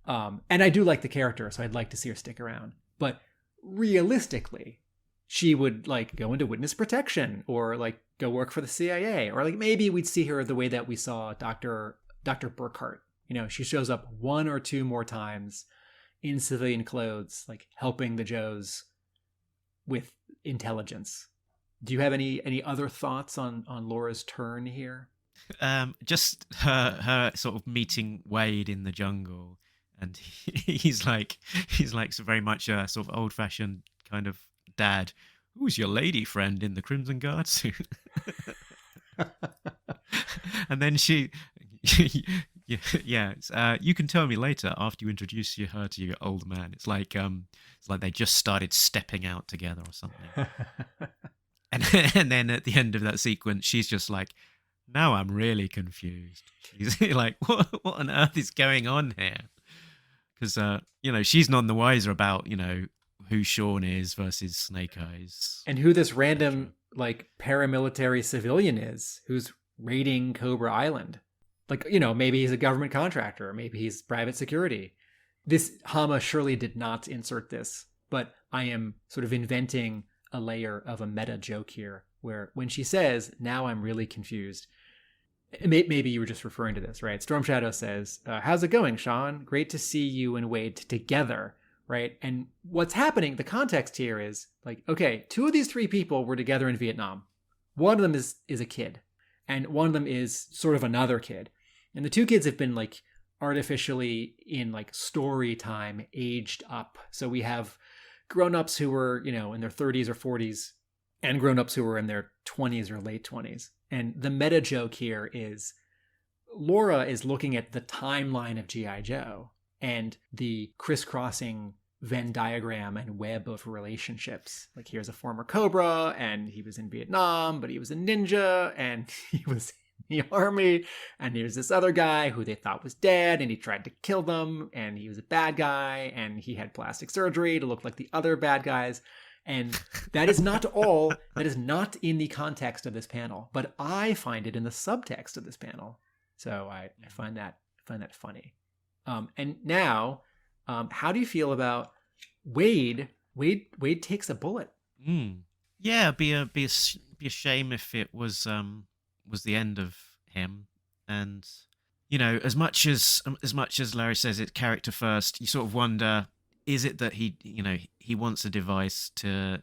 And I do like the character, so I'd like to see her stick around. But realistically, she would like go into witness protection, or like go work for the CIA, or like maybe we'd see her the way that we saw Dr. Burkhart. She shows up 1 or 2 more times in civilian clothes, like helping the Joes with intelligence. Do you have any other thoughts on Laura's turn here? Just her sort of meeting Wade in the jungle, and he's like so very much a sort of old-fashioned kind of dad. Who's your lady friend in the Crimson Guard suit? And then she you can tell me later after you introduce her to your old man. It's like they just started stepping out together or something. And then at the end of that sequence, she's just like, now I'm really confused. She's like, what on earth is going on here? Because she's none the wiser about who Sean is versus Snake Eyes, and who this random like paramilitary civilian is who's raiding Cobra Island. Like, maybe he's a government contractor, maybe he's private security. This Hama surely did not insert this, but I am sort of inventing a layer of a meta joke here, where when she says, now I'm really confused, maybe you were just referring to this, right? Storm Shadow says, how's it going, Sean? Great to see you and Wade together, right? And what's happening, the context here is like, okay, 2 of these 3 people were together in Vietnam. One of them is a kid, and one of them is sort of another kid. And the 2 kids have been like artificially in like story time aged up. So we have grown-ups who were, in their 30s or 40s, and grown-ups who were in their 20s or late 20s. And the meta joke here is Laura is looking at the timeline of G.I. Joe and the crisscrossing Venn diagram and web of relationships. Like, here's a former Cobra, and he was in Vietnam, but he was a ninja, and he was in the army, and here's this other guy who they thought was dead, and he tried to kill them, and he was a bad guy, and he had plastic surgery to look like the other bad guys. And that is not all, that is not in the context of this panel, but I find it in the subtext of this panel. So I find that funny. And now, how do you feel about Wade? Wade takes a bullet. Yeah, be a shame if it was the end of him. And as much as Larry says it's character first, you sort of wonder, is it that he wants a device to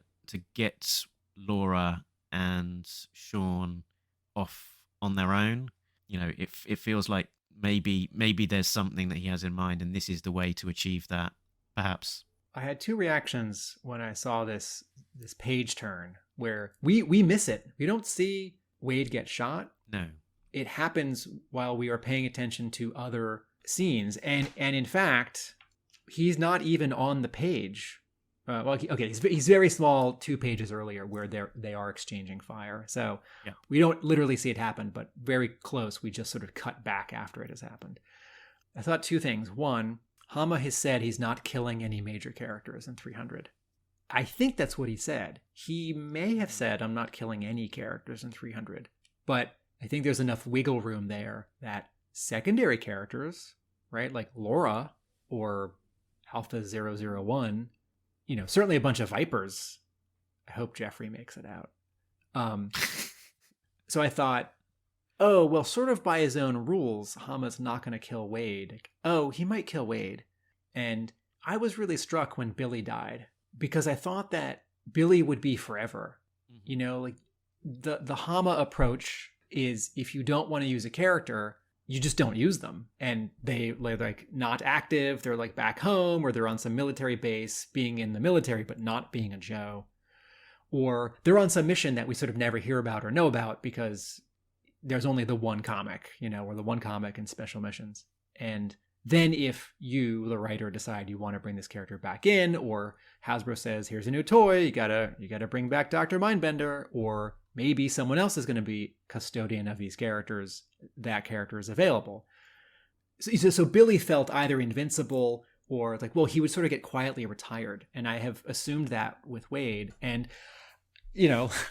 get Laura and Sean off on their own? It feels like maybe there's something that he has in mind, and this is the way to achieve that. perhaps. I had two reactions when I saw this page turn where we miss it. We don't see Wade get shot. No. It happens while we are paying attention to other scenes. And in fact, he's not even on the page. He's very small 2 pages earlier where they are exchanging fire. So yeah. We don't literally see it happen, but very close. We just sort of cut back after it has happened. I thought 2 things. One, Hama has said he's not killing any major characters in 300. I think that's what he said. He may have said, I'm not killing any characters in 300. But I think there's enough wiggle room there that secondary characters, right, like Laura or Alpha 001, certainly a bunch of Vipers. I hope Geoffrey makes it out. So I thought, oh, well, sort of by his own rules, Hama's not going to kill Wade. Oh, he might kill Wade. And I was really struck when Billy died because I thought that Billy would be forever. Like the Hama approach is if you don't want to use a character, you just don't use them. And they're like not active. They're like back home or they're on some military base being in the military, but not being a Joe. Or they're on some mission that we sort of never hear about or know about because there's only the one comic, or the one comic in special missions. And then if you, the writer, decide you want to bring this character back in, or Hasbro says, here's a new toy, you gotta bring back Dr. Mindbender, or maybe someone else is going to be custodian of these characters, that character is available. So Billy felt either invincible or like, well, he would sort of get quietly retired. And I have assumed that with Wade. And,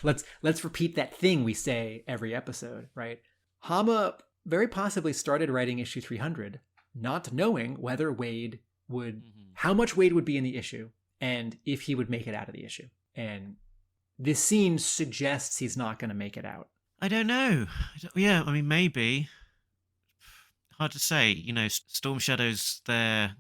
let's repeat that thing we say every episode, right? Hama very possibly started writing issue 300, not knowing whether Wade would, how much Wade would be in the issue, and if he would make it out of the issue. And this scene suggests he's not going to make it out. I don't know. Yeah, I mean, maybe. Hard to say. Storm Shadow's there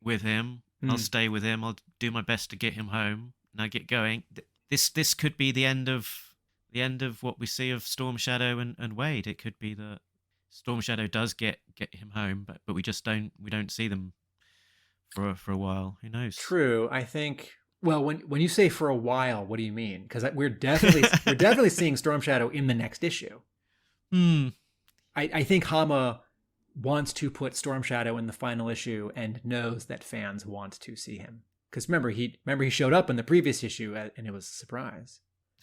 with him. I'll stay with him. I'll do my best to get him home. Now get going. This could be the end of what we see of Storm Shadow and Wade. It could be that Storm Shadow does get him home, but we don't see them for a while. Who knows? True. I think. Well, when you say for a while, what do you mean? Because we're definitely seeing Storm Shadow in the next issue. I think Hama wants to put Storm Shadow in the final issue and knows that fans want to see him. Because remember he showed up in the previous issue and it was a surprise.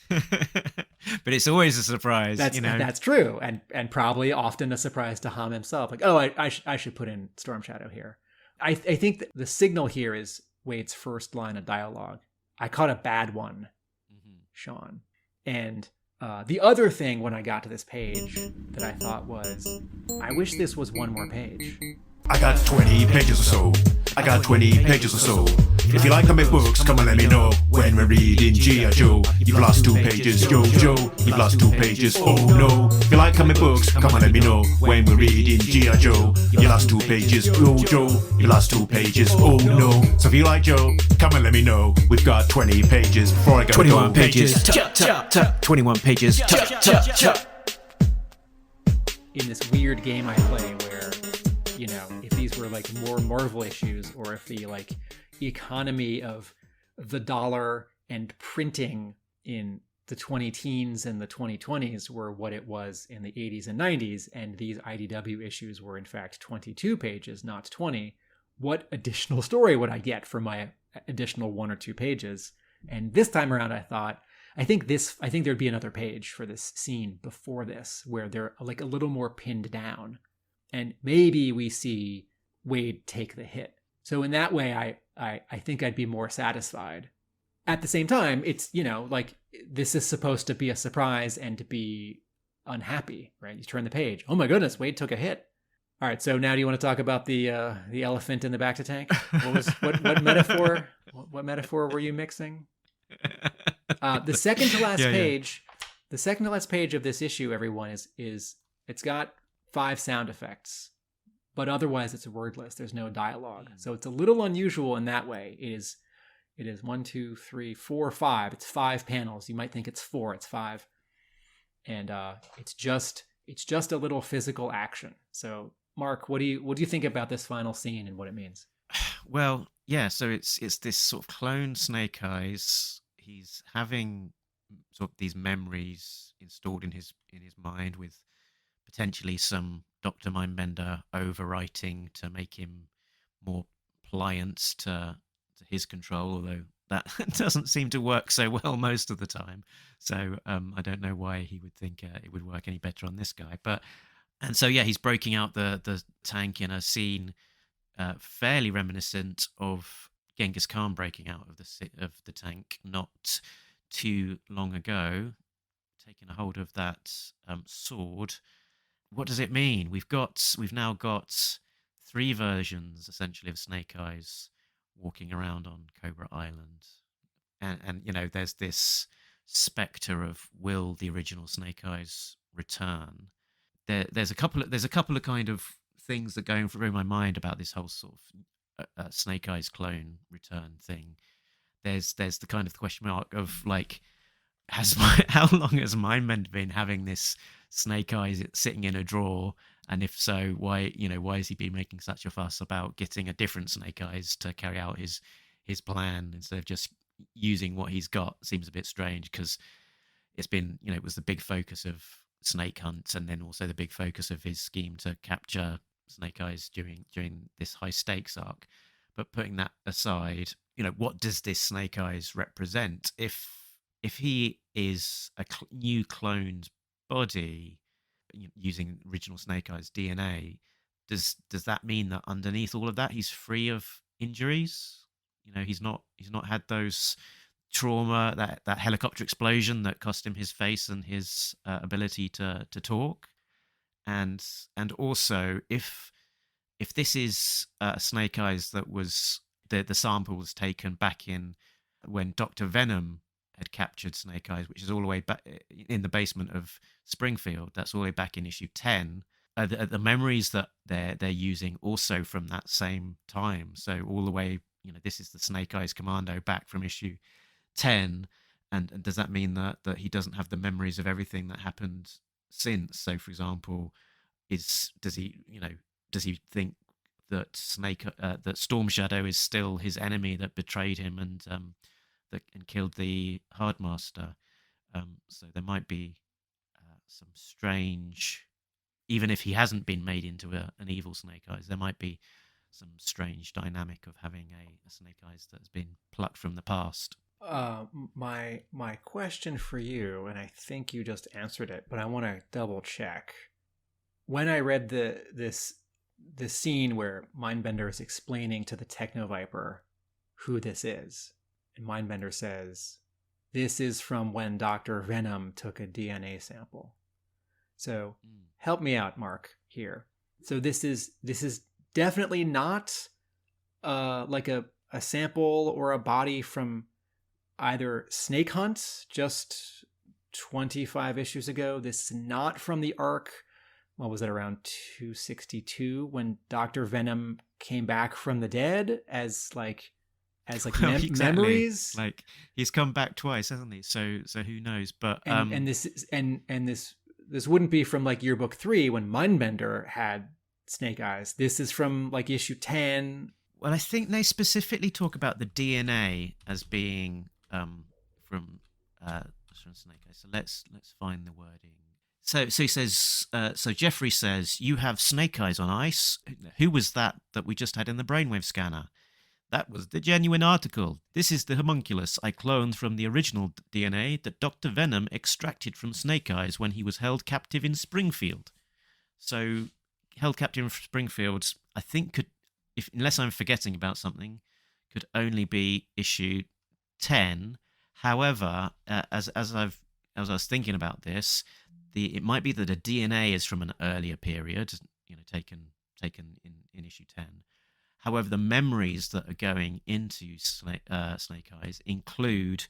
But it's always a surprise. That's true, and probably often a surprise to Hama himself. Like, oh, I should put in Storm Shadow here. I think that the signal here is Wade's first line of dialogue. I caught a bad one, Sean. And the other thing when I got to this page that I thought was, I wish this was one more page. I got 20 pages or so. I got 20 pages or so. If you like comic books, come and let me know. When we're reading G.I. Joe, you've lost 2 pages, yo Joe. You've lost 2 pages, oh no. If you like comic books, come and let me know. When we're reading G.I. Joe, you lost 2 pages, yo Joe. You lost 2 pages, oh no. So if you like Joe, come and let me know. We've got 20 pages before I go. 21 pages, 21 pages, In this weird game I play where, if these were like more Marvel issues, or if the like economy of the dollar and printing in the 20-teens and the 2020s were what it was in the 80s and 90s, and these IDW issues were in fact 22 pages, not 20, what additional story would I get for my additional 1 or 2 pages? And this time around I think there'd be another page for this scene before this where they're like a little more pinned down. And maybe we see Wade take the hit. So in that way, I think I'd be more satisfied. At the same time, it's, like this is supposed to be a surprise and to be unhappy, right? You turn the page. Oh my goodness, Wade took a hit. All right, so now do you want to talk about the elephant in the bacta tank? What metaphor? What metaphor were you mixing? The second to last page. The second to last page of this issue, everyone, is it's got 5 sound effects, but otherwise it's wordless. There's no dialogue. So it's a little unusual in that way. It is 1, 2, 3, 4, 5. It's 5 panels. You might think it's 4. It's 5. And it's just a little physical action. So Mark, what do you think about this final scene and what it means? Well, yeah, so it's this sort of clone Snake Eyes. He's having sort of these memories installed in his mind with potentially some Dr. Mindbender overwriting to make him more pliant to his control, although that doesn't seem to work so well most of the time. So I don't know why he would think it would work any better on this guy. But and so yeah, he's breaking out the tank in a scene fairly reminiscent of Genghis Khan breaking out of the tank not too long ago, taking a hold of that sword. What does it mean? We've now got three versions essentially of Snake Eyes walking around on Cobra Island, and you know there's this specter of will the original Snake Eyes return. There's a couple of kind of things that going through my mind about this whole sort of Snake Eyes clone return thing. There's the kind of question mark of like, how long has Mindbender been having this Snake Eyes sitting in a drawer, and if so, why has he been making such a fuss about getting a different Snake Eyes to carry out his plan instead of just using what he's got? Seems a bit strange because it's been, it was the big focus of Snake Hunt, and then also the big focus of his scheme to capture Snake Eyes during this high stakes arc. But putting that aside, what does this Snake Eyes represent? If he is a new cloned body using original Snake Eyes DNA, does that mean that underneath all of that he's free of injuries? He's not had those trauma, that helicopter explosion that cost him his face and his ability to talk, and also if this is Snake Eyes that was the sample was taken back in when Dr. Venom had captured Snake Eyes, which is all the way back in the basement of Springfield. That's all the way back in issue 10. The memories that they're using also from that same time. So all the way, this is the Snake Eyes Commando back from issue 10. And does that mean that he doesn't have the memories of everything that happened since? So, for example, does he think that that Storm Shadow is still his enemy that betrayed him and killed the Hardmaster? So there might be some strange, even if he hasn't been made into an evil Snake Eyes, there might be some strange dynamic of having a Snake Eyes that has been plucked from the past. My question for you, and I think you just answered it, but I want to double check. When I read the scene where Mindbender is explaining to the Technoviper who this is, and Mindbender says, "This is from when Dr. Venom took a DNA sample." So help me out, Mark, here. So this is definitely not like a sample or a body from either Snake Hunt just 25 issues ago. This is not from the arc, what was it, around 262 when Dr. Venom came back from the dead as exactly. Memories. Like he's come back twice, hasn't he? So who knows? But and this wouldn't be from like yearbook 3 when Mindbender had Snake Eyes. This is from like issue 10. Well, I think they specifically talk about the DNA as being from Snake Eyes. So let's find the wording. So he says. So Geoffrey says, "You have Snake Eyes on ice. Who was that we just had in the brainwave scanner? That was the genuine article. This is the homunculus I cloned from the original DNA that Dr. Venom extracted from Snake Eyes when he was held captive in Springfield." So, held captive in Springfield, I think unless I'm forgetting about something, could only be issue 10. However, as I was thinking about this, it might be that the DNA is from an earlier period, taken in issue 10. However, the memories that are going into Snake Eyes include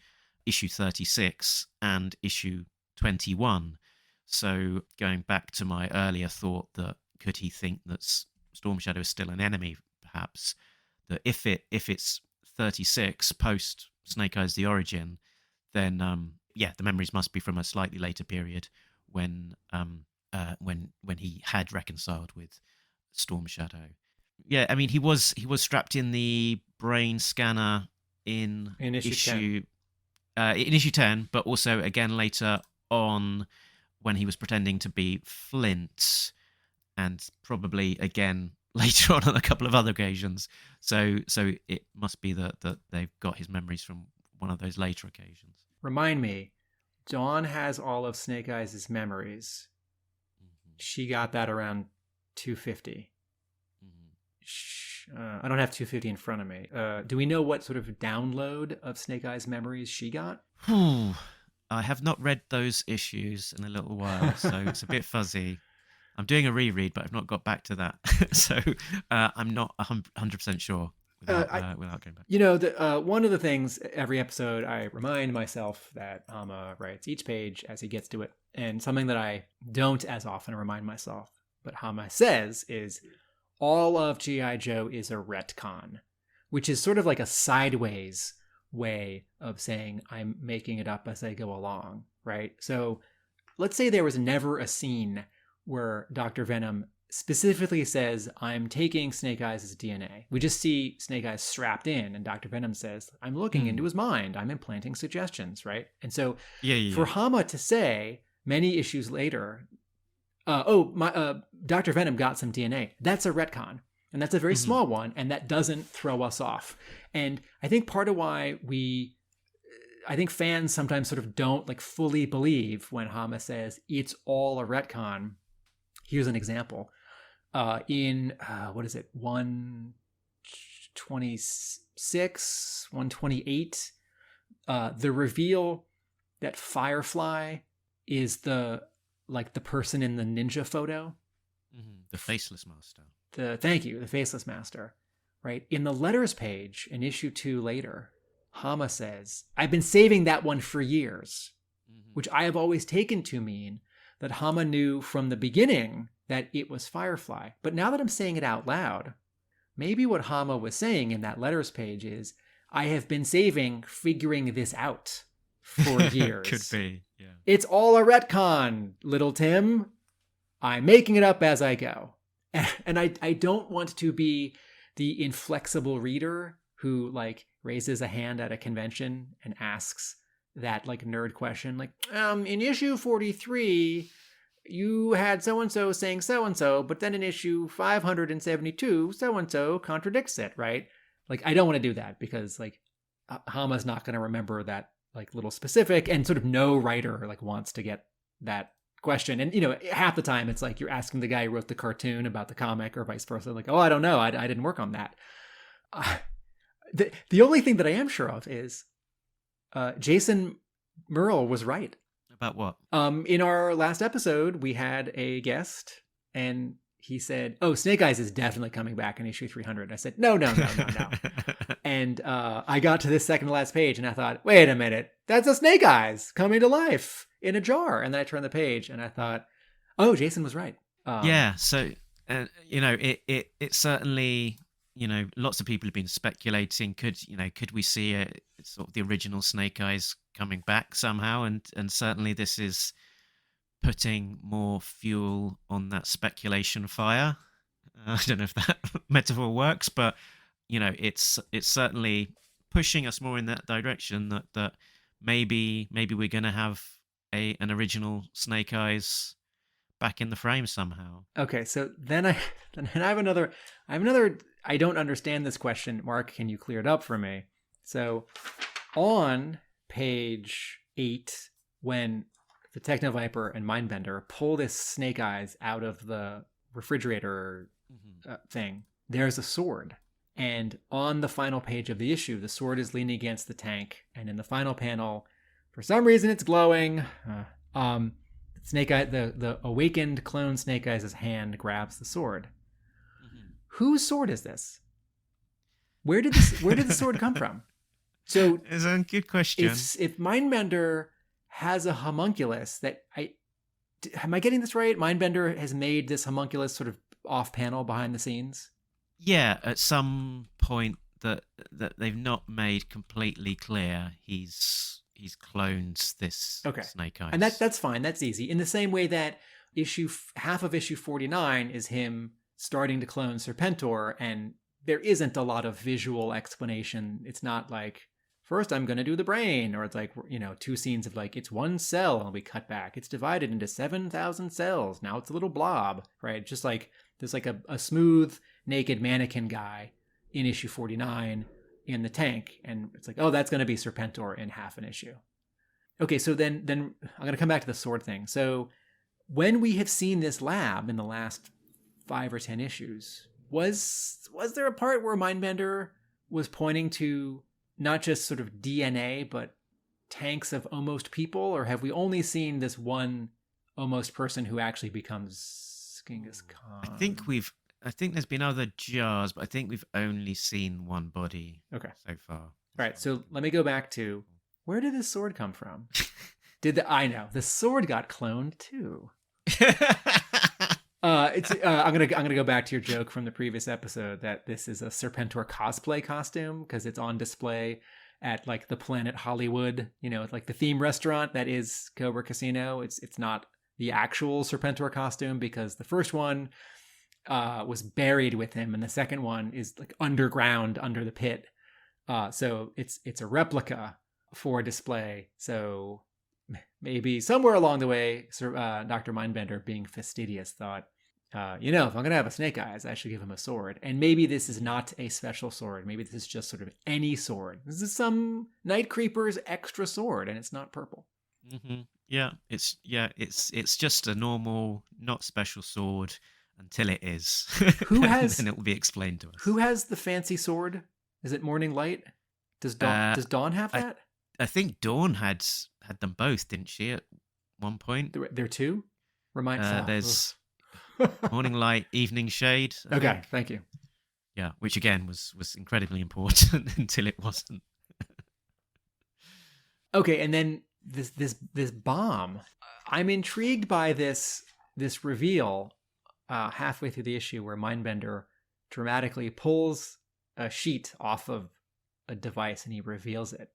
issue 36 and issue 21. So going back to my earlier thought that could he think that Storm Shadow is still an enemy, perhaps, that if it's 36 post Snake Eyes the Origin, then the memories must be from a slightly later period when he had reconciled with Storm Shadow. Yeah, I mean, he was strapped in the brain scanner in issue 10, but also again later on when he was pretending to be Flint, and probably again later on a couple of other occasions. So it must be that they've got his memories from one of those later occasions. Remind me, Dawn has all of Snake Eyes' memories. She got that around 250. I don't have 250 in front of me. Do we know what sort of download of Snake Eyes memories she got? I have not read those issues in a little while, so it's a bit fuzzy. I'm doing a reread, but I've not got back to that. So I'm not 100% sure without going back. You know, one of the things every episode I remind myself that Hama writes each page as he gets to it, and something that I don't as often remind myself, but Hama says is all of G.I. Joe is a retcon, which is sort of like a sideways way of saying I'm making it up as I go along, right? So let's say there was never a scene where Dr. Venom specifically says, I'm taking Snake Eyes' DNA. We just see Snake Eyes strapped in, and Dr. Venom says, I'm looking into his mind. I'm implanting suggestions, right? And so for Hama to say many issues later, Dr. Venom got some DNA, that's a retcon. And that's a very small one, and that doesn't throw us off. And I think part of why I think fans sometimes sort of don't like fully believe when Hama says it's all a retcon. Here's an example. In, 126, 128, the reveal that Firefly is the person in the ninja photo. The Faceless Master. The Faceless Master, right? In the letters page in issue 2 later, Hama says, I've been saving that one for years, which I have always taken to mean that Hama knew from the beginning that it was Firefly. But now that I'm saying it out loud, maybe what Hama was saying in that letters page is, I have been figuring this out for years. Could be, yeah. It's all a retcon, little Tim. I'm making it up as I go. And I don't want to be the inflexible reader who like raises a hand at a convention and asks that like nerd question, like, in issue 43, you had so-and-so saying so-and-so, but then in issue 572, so-and-so contradicts it, right? Like, I don't want to do that because like Hama's not going to remember that like little specific, and sort of no writer like wants to get that question. And, you know, half the time it's like you're asking the guy who wrote the cartoon about the comic or vice versa. Like, oh, I don't know. I didn't work on that. The only thing that I am sure of is Jason Merle was right. About what? In our last episode, we had a guest and he said, oh, Snake Eyes is definitely coming back in issue 300. I said, no. And I got to this second to last page and I thought, wait a minute, that's a Snake Eyes coming to life in a jar. And then I turned the page and I thought, oh, Jason was right. Yeah. So, it certainly, lots of people have been speculating, could we see sort of the original Snake Eyes coming back somehow? And certainly this is putting more fuel on that speculation fire. I don't know if that metaphor works, but it's certainly pushing us more in that direction that maybe we're going to have an original Snake Eyes back in the frame somehow. Okay, so then I have another. I don't understand this question. Mark, can you clear it up for me? So on page 8, when the Technoviper and Mindbender pull this Snake Eyes out of the refrigerator thing, there's a sword. And on the final page of the issue, the sword is leaning against the tank. And in the final panel, for some reason, it's glowing. Snake Eye, the awakened clone Snake Eyes' hand grabs the sword. Whose sword is this? Where did the sword come from? So it's a good question. If Mindbender has a homunculus am I getting this right? Mindbender has made this homunculus sort of off panel behind the scenes. Yeah, at some point that they've not made completely clear, he's cloned this Snake Eyes, and that's fine. That's easy. In the same way that half of issue 49 is him starting to clone Serpentor, and there isn't a lot of visual explanation. It's not like, first I'm going to do the brain, or it's like, 2 scenes of like, it's one cell and we cut back. It's divided into 7,000 cells. Now it's a little blob, right? Just like, there's like a smooth, naked mannequin guy in issue 49 in the tank. And it's like, oh, that's going to be Serpentor in half an issue. Okay, so then I'm going to come back to the sword thing. So when we have seen this lab in the last 5 or 10 issues, was there a part where Mindbender was pointing to not just sort of DNA, but tanks of almost people? Or have we only seen this one almost person who actually becomes Genghis Khan? I think there's been other jars, but I think we've only seen one body so far. All right, so let me go back to, where did this sword come from? I know, the sword got cloned too. I'm gonna go back to your joke from the previous episode that this is a Serpentor cosplay costume because it's on display at like the Planet Hollywood, like the theme restaurant that is Cobra Casino. It's not the actual Serpentor costume because the first one was buried with him, and the second one is like underground under the pit. So it's a replica for display. So maybe somewhere along the way, Dr. Mindbender, being fastidious, thought, if I'm going to have a Snake Eyes, I should give him a sword. And maybe this is not a special sword. Maybe this is just sort of any sword. This is some Night Creeper's extra sword, and it's not purple. Mm-hmm. Yeah, it's just a normal, not special sword until it is. Who has? And it will be explained to us. Who has the fancy sword? Is it Morning Light? Does Dawn have that? I think Dawn had them both, didn't she? At one point, there are 2. There's Morning Light, Evening Shade. I think. Thank you. Yeah, which again was incredibly important until it wasn't. Okay, and then this bomb. I'm intrigued by this reveal halfway through the issue where Mindbender dramatically pulls a sheet off of a device and he reveals it.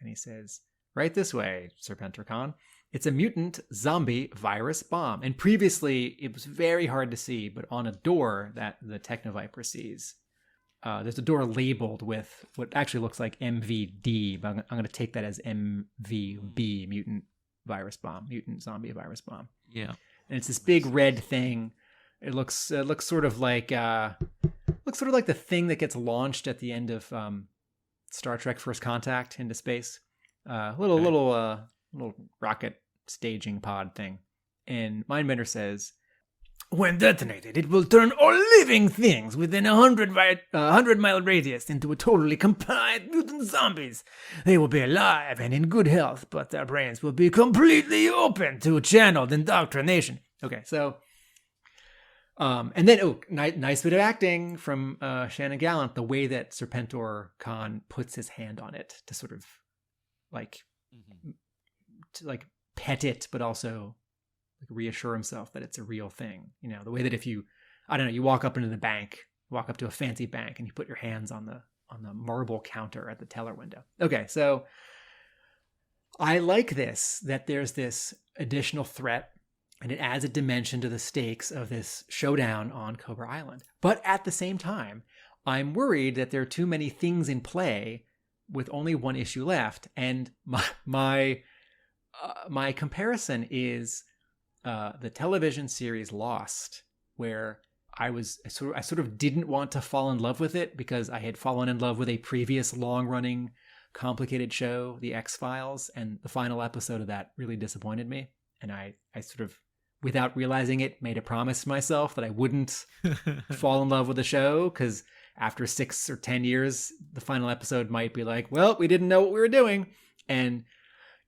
And he says, right this way, Serpentor Khan. It's a mutant zombie virus bomb. And previously, it was very hard to see, but on a door that the Technoviper sees, there's a door labeled with what actually looks like MVD, but I'm going to take that as MVB, mutant zombie virus bomb. Yeah. And it's this big red thing. It looks sort of like the thing that gets launched at the end of Star Trek First Contact into space. Little rocket staging pod thing. And Mindbender says, when detonated, it will turn all living things within a 100-mile radius into a totally compliant mutant zombies. They will be alive and in good health, but their brains will be completely open to channeled indoctrination. Okay, so and then nice bit of acting from Shannon Gallant, the way that Serpentor Khan puts his hand on it to sort of to like pet it, but also like reassure himself that it's a real thing. The way that if you walk up into the bank, walk up to a fancy bank, and you put your hands on the marble counter at the teller window. Okay, so I like this, that there's this additional threat, and it adds a dimension to the stakes of this showdown on Cobra Island. But at the same time, I'm worried that there are too many things in play with only one issue left. And my comparison is the television series Lost, where I sort of didn't want to fall in love with it because I had fallen in love with a previous long-running, complicated show, The X-Files, and the final episode of that really disappointed me. And I sort of, without realizing it, made a promise to myself that I wouldn't fall in love with the show, because after 6 or 10 years, the final episode might be like, well, we didn't know what we were doing. And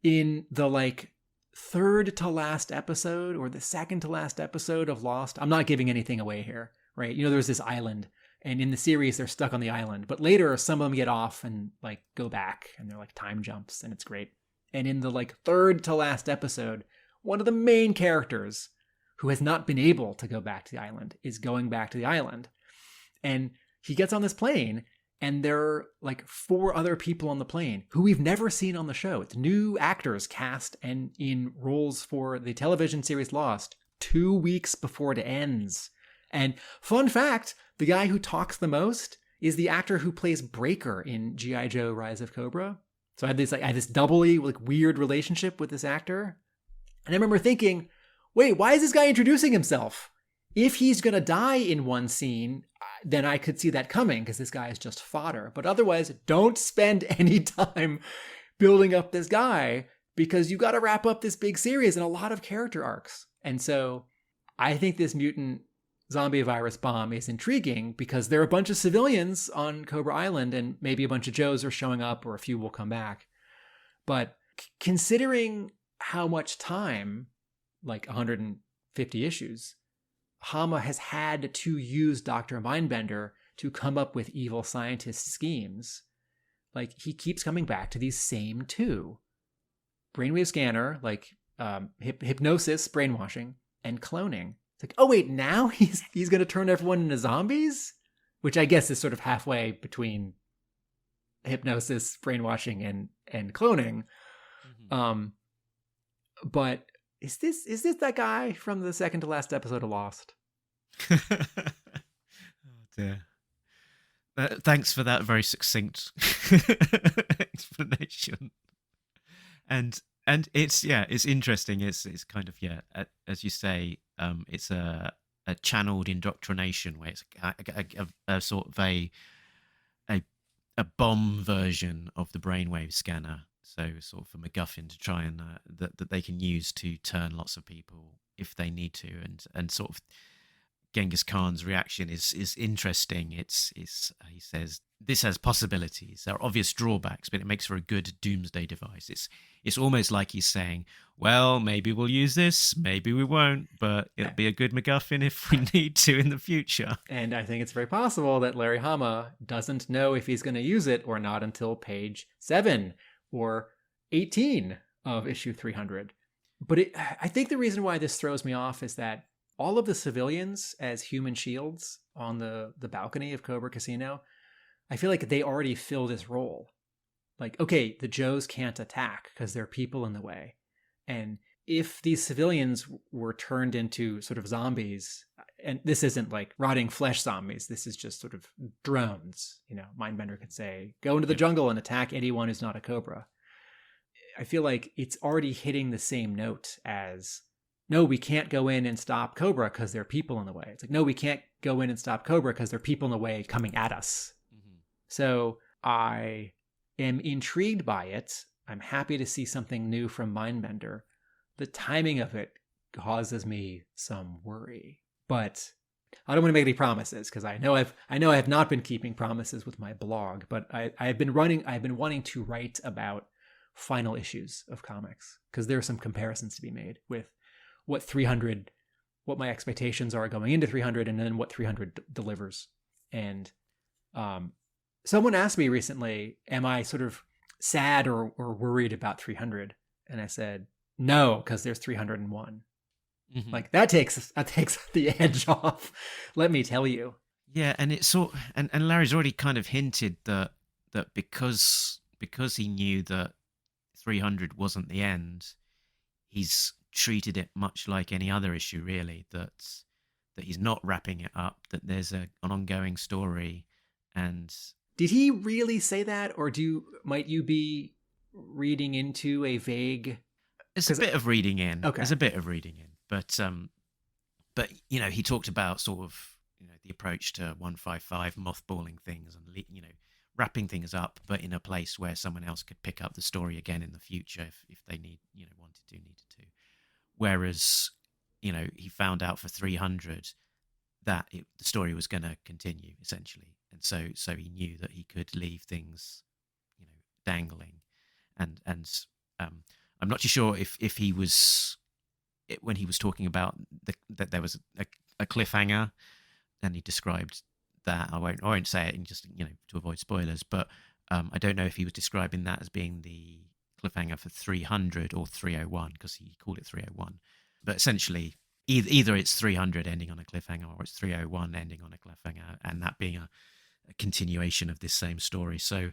in the third to last episode or the second to last episode of Lost, I'm not giving anything away here, right? There's this island, and in the series, they're stuck on the island. But later, some of them get off and go back, and they're time jumps, and it's great. And in the third to last episode, one of the main characters who has not been able to go back to the island is going back to the island. And he gets on this plane, and there are 4 other people on the plane who we've never seen on the show. It's new actors cast and in roles for the television series Lost 2 weeks before it ends. And fun fact, the guy who talks the most is the actor who plays Breaker in G.I. Joe Rise of Cobra. So I had this doubly weird relationship with this actor. And I remember thinking, wait, why is this guy introducing himself? If he's going to die in one scene, then I could see that coming because this guy is just fodder. But otherwise, don't spend any time building up this guy because you got to wrap up this big series and a lot of character arcs. And so I think this mutant zombie virus bomb is intriguing because there are a bunch of civilians on Cobra Island and maybe a bunch of Joes are showing up or a few will come back. But considering how much time, like 150 issues, Hama has had to use Dr. Mindbender to come up with evil scientist schemes, like he keeps coming back to these same two. Brainwave scanner, like hypnosis, brainwashing, and cloning. It's like, oh wait, now he's going to turn everyone into zombies? Which I guess is sort of halfway between hypnosis, brainwashing, and cloning. Mm-hmm. But is this that guy from the second to last episode of Lost? Oh dear. Thanks for that very succinct explanation. And it's interesting. It's kind of as you say, it's a channeled indoctrination where it's a sort of a bomb version of the brainwave scanner. So sort of a MacGuffin to try and that they can use to turn lots of people if they need to, and sort of Genghis Khan's reaction is interesting. It's he says this has possibilities. There are obvious drawbacks, but it makes for a good doomsday device. It's almost like he's saying, well, maybe we'll use this, maybe we won't, but it'll be a good MacGuffin if we need to in the future. And I think it's very possible that Larry Hama doesn't know if he's going to use it or not until page 7 or 18 of issue 300. But I think the reason why this throws me off is that all of the civilians as human shields on the balcony of Cobra Casino, I feel like they already fill this role. Like, okay, the Joes can't attack because there are people in the way. And if these civilians were turned into sort of zombies, and this isn't like rotting flesh zombies, this is just sort of drones, Mindbender could say, go into the jungle and attack anyone who's not a Cobra. I feel like it's already hitting the same note as, no, we can't go in and stop Cobra because there are people in the way. It's like, no, we can't go in and stop Cobra because there are people in the way coming at us. Mm-hmm. So I am intrigued by it. I'm happy to see something new from Mindbender. The timing of it causes me some worry, but I don't want to make any promises because I know I have not been keeping promises with my blog, but I've been wanting to write about final issues of comics because there are some comparisons to be made with what my expectations are going into 300 and then what 300 delivers. And someone asked me recently, am I sort of sad or worried about 300? And I said, no, because there's 301. Mm-hmm. Like that takes the edge off, let me tell you. Yeah, and it's and Larry's already kind of hinted that because he knew that 300 wasn't the end, he's treated it much like any other issue, really, that he's not wrapping it up, that there's an ongoing story. And did he really say that, or might you be reading into a vague? It's a bit of reading in. Okay, there's a bit of reading in, but he talked about sort of the approach to 155, mothballing things and wrapping things up, but in a place where someone else could pick up the story again in the future if they needed to. Whereas, he found out for 300 that the story was going to continue essentially, and so he knew that he could leave things, dangling, and I'm not too sure if he was when he was talking about that there was a cliffhanger, and he described that. I won't say it, and just to avoid spoilers, but I don't know if he was describing that as being the cliffhanger for 300 or 301 because he called it 301. But essentially, either it's 300 ending on a cliffhanger or it's 301 ending on a cliffhanger, and that being a continuation of this same story. So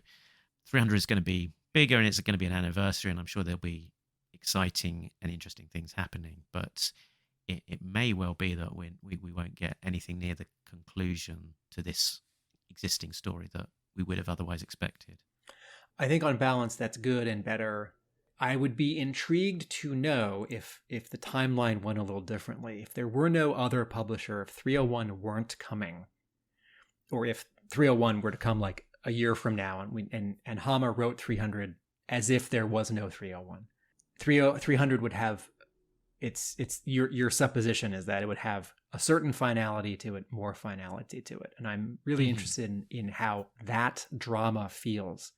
300 is going to be bigger, and it's going to be an anniversary, and I'm sure there'll be exciting and interesting things happening. But it may well be that we won't get anything near the conclusion to this existing story that we would have otherwise expected. I think on balance, that's good and better. I would be intrigued to know if the timeline went a little differently, if there were no other publisher, if 301 weren't coming, or if 301 were to come like a year from now, and Hama wrote 300 as if there was no 301. 300 would have it's your supposition is that it would have a certain finality to it, more finality to it, and I'm really interested in how that drama feels.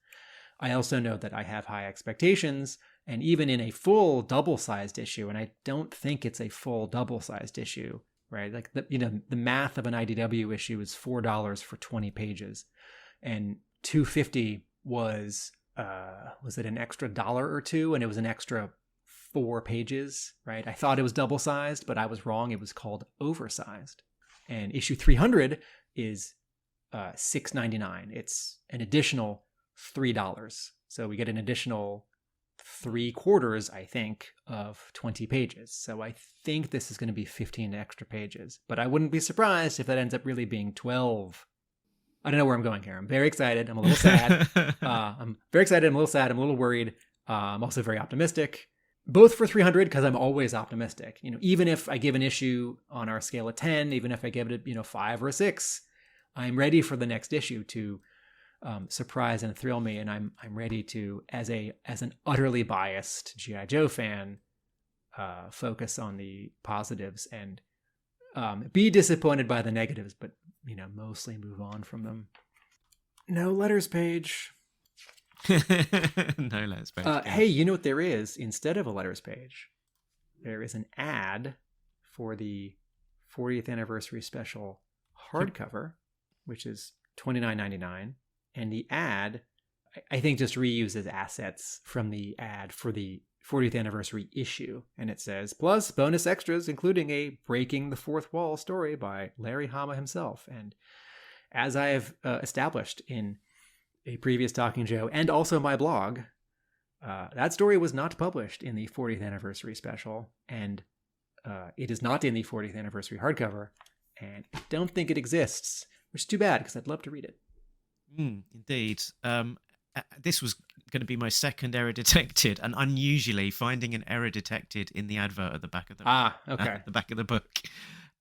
I also know that I have high expectations, and even in a full double-sized issue, and I don't think it's a full double-sized issue, right? Like the math of an IDW issue is $4 for 20 pages, and $2.50 was it an extra dollar or two, and it was an extra 4 pages, right? I thought it was double-sized, but I was wrong. It was called oversized, and issue 300 is $6.99. It's an additional $3. So we get an additional 3/4, I think, of 20 pages. So I think this is going to be 15 extra pages, but I wouldn't be surprised if that ends up really being 12. I don't know where I'm going here. I'm very excited. I'm a little sad. I'm very excited. I'm a little sad. I'm a little worried. I'm also very optimistic, both for 300, because I'm always optimistic. Even if I give an issue on our scale of 10, even if I give it 5 or 6, I'm ready for the next issue to surprise and thrill me, and I'm ready to, as an utterly biased G.I. Joe fan, focus on the positives and be disappointed by the negatives, but mostly move on from them. No letters page. No letters page. Hey, you know what there is instead of a letters page? There is an ad for the 40th anniversary special hardcover, which is $29.99. And the ad, I think, just reuses assets from the ad for the 40th anniversary issue. And it says, plus bonus extras, including a Breaking the Fourth Wall story by Larry Hama himself. And as I have established in a previous Talking Joe and also my blog, that story was not published in the 40th anniversary special. And it is not in the 40th anniversary hardcover. And I don't think it exists, which is too bad because I'd love to read it. Indeed. This was going to be my second error detected, and unusually finding an error detected in the advert at the back of the the back of the book.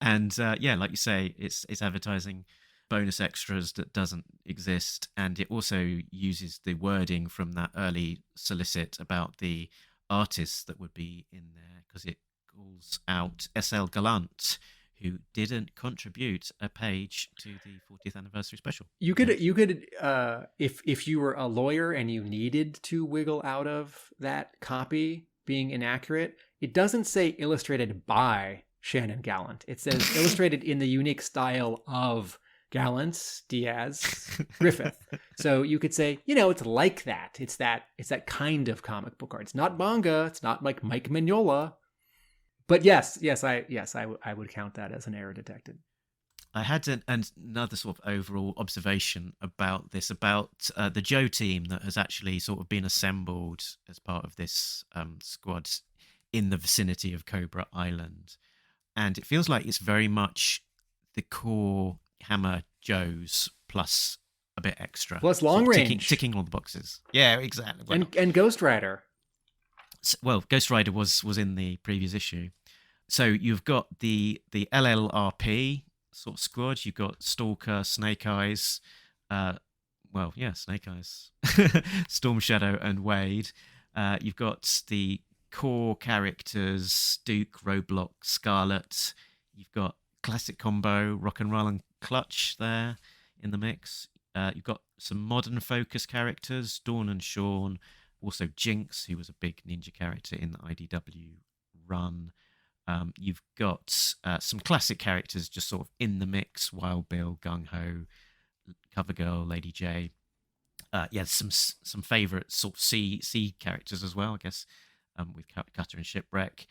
And like you say, it's advertising bonus extras that doesn't exist, and it also uses the wording from that early solicit about the artists that would be in there, because it calls out S.L. Gallant, who didn't contribute a page to the 40th anniversary special. You could, if you were a lawyer and you needed to wiggle out of that copy being inaccurate, it doesn't say illustrated by Shannon Gallant. It says illustrated in the unique style of Gallant, Diaz, Griffith. So you could say, it's like that. It's that kind of comic book art. It's not manga. It's not like Mike Mignola. But yes, I would count that as an error detected. I had another sort of overall observation about this, about the Joe team that has actually sort of been assembled as part of this squad in the vicinity of Cobra Island. And it feels like it's very much the core Hammer Joes plus a bit extra. Plus long range. Ticking all the boxes. Yeah, exactly. Well, and Ghost Rider. Well, Ghost Rider was in the previous issue. So you've got the LLRP sort of squad. You've got Stalker, Snake Eyes. Snake Eyes. Storm Shadow and Wade. You've got the core characters, Duke, Roadblock, Scarlet. You've got classic combo, Rock and Roll and Clutch there in the mix. You've got some modern focus characters, Dawn and Sean. Also Jinx, who was a big ninja character in the IDW run. You've got some classic characters just sort of in the mix: Wild Bill, Gung Ho, Covergirl, Lady J. Some favourite sort of C characters as well, I guess, with Cutter and Shipwreck.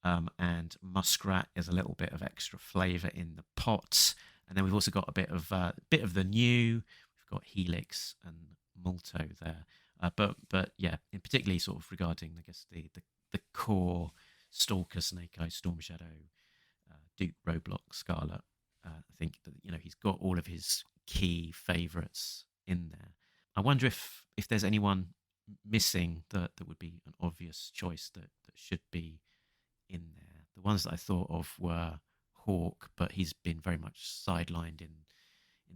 And Muskrat is a little bit of extra flavour in the pot. And then we've also got a bit of the new. We've got Helix and Multo there. But in particularly sort of regarding, I guess, the core Stalker, Snake Eyes, Storm Shadow Duke Roblox Scarlet. I think that, he's got all of his key favourites in there. I wonder if there's anyone missing that would be an obvious choice that should be in there. The ones that I thought of were Hawk, but he's been very much sidelined in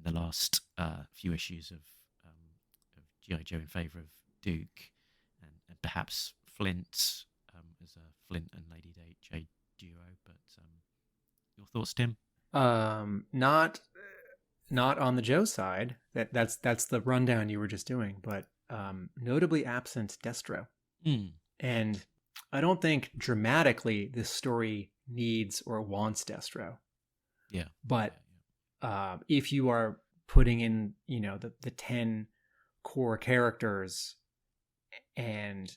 the last few issues of G.I. Joe in favour of Duke, and perhaps Flint as a Flint and Lady J duo. But your thoughts, Tim? Not on the Joe side. That's the rundown you were just doing, but notably absent Destro. And I don't think dramatically this story needs or wants Destro. Yeah. But if you are putting in, the 10 core characters, and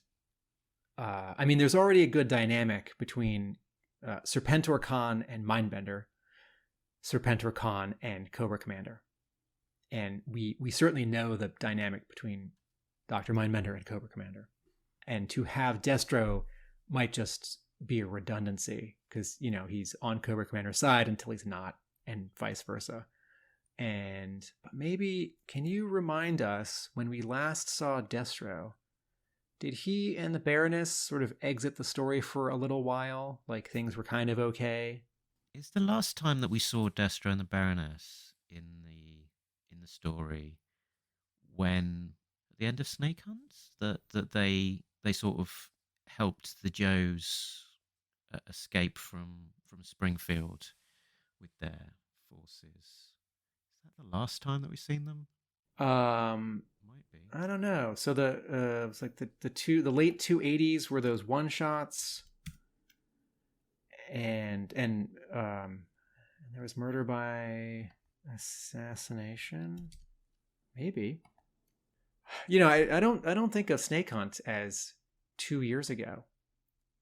there's already a good dynamic between Serpentor Khan and Mindbender, Serpentor Khan and Cobra Commander. And we certainly know the dynamic between Dr. Mindbender and Cobra Commander. And to have Destro might just be a redundancy because, he's on Cobra Commander's side until he's not, and vice versa. And maybe, can you remind us, when we last saw Destro, did he and the Baroness sort of exit the story for a little while? Like things were kind of okay? Is the last time that we saw Destro and the Baroness in the story when, at the end of Snake Hunts, that they sort of helped the Joes escape from Springfield with their forces? Is that the last time that we've seen them? Might be. I don't know. So it was like the late 280s were those one shots, and there was murder by assassination. Maybe. I don't think of Snake Hunt as 2 years ago,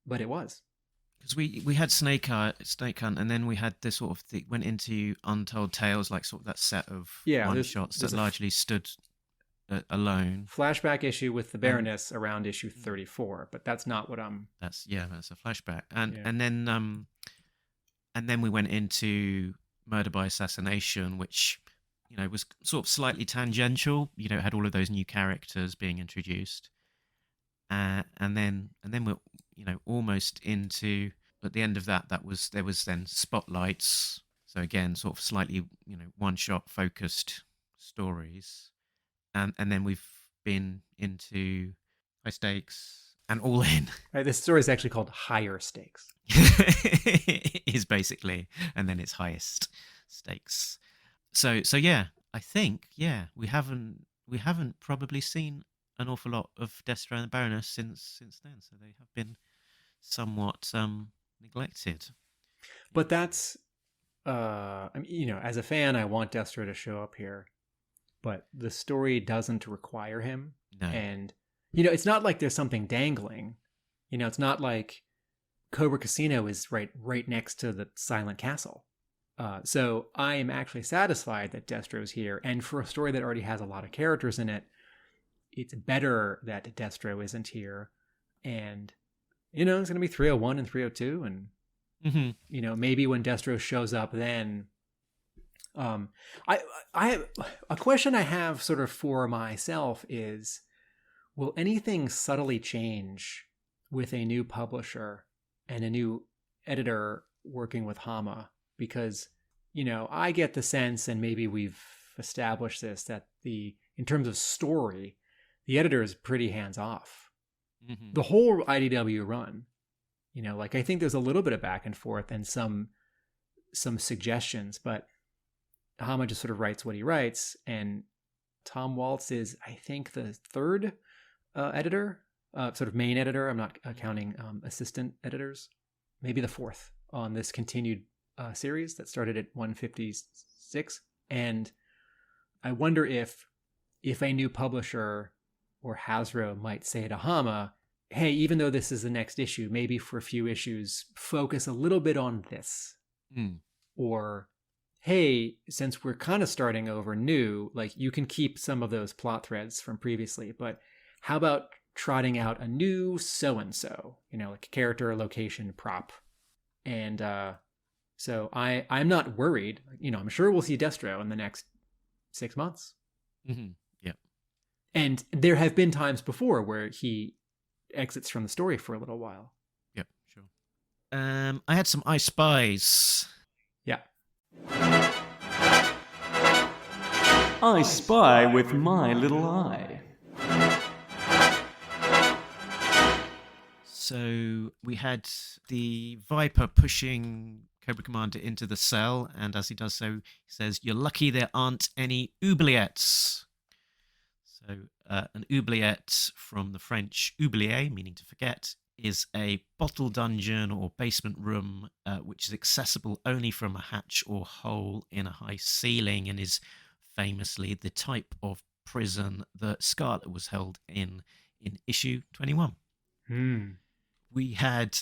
but it was. Because we had Snake Hunt, and then we had this sort of went into Untold Tales, like sort of that set of one shots that largely stood alone. Flashback issue with the Baroness around issue 34, but that's not what I'm. That's a flashback, and then we went into Murder by Assassination, which was sort of slightly tangential. It had all of those new characters being introduced, and then we're almost into, at the end of that there was then Spotlights. So again, sort of slightly one shot focused stories, and then we've been into High Stakes and All In. This story is actually called Higher Stakes. Is basically, and then it's Highest Stakes. So yeah, I think we haven't probably seen an awful lot of Destro and the Baroness since then. So they have been somewhat neglected. But that's as a fan, I want Destro to show up here, but the story doesn't require him. No. And it's not like there's something dangling. It's not like Cobra Casino is right next to the Silent Castle. So I am actually satisfied that Destro's here, and for a story that already has a lot of characters in it, it's better that Destro isn't here. And it's going to be 301 and 302, and maybe when Destro shows up, then I a question I have sort of for myself is, will anything subtly change with a new publisher and a new editor working with Hama? Because, I get the sense, and maybe we've established this, that in terms of story, the editor is pretty hands-off. Mm-hmm. The whole IDW run, I think there's a little bit of back and forth and some suggestions, but Hama just sort of writes what he writes, and Tom Waltz is, I think, the third editor, sort of main editor. I'm not counting assistant editors. Maybe the fourth on this continued series that started at 156. And I wonder if a new publisher or Hasbro might say to Hama, hey, even though this is the next issue, maybe for a few issues, focus a little bit on this. Or, hey, since we're kind of starting over new, you can keep some of those plot threads from previously, but how about trotting out a new so-and-so, like a character, location, prop, and So I'm not worried. I'm sure we'll see Destro in the next 6 months. Mm-hmm. Yeah. And there have been times before where he exits from the story for a little while. Yep, sure. I had some I Spies. Yeah. I spy with my little eye. So we had the Viper pushing Cobra Commander into the cell, and as he does so, he says, "You're lucky there aren't any oubliettes." So an oubliette, from the French oublier, meaning to forget, is a bottle dungeon or basement room which is accessible only from a hatch or hole in a high ceiling, and is famously the type of prison that Scarlet was held in issue 21. We had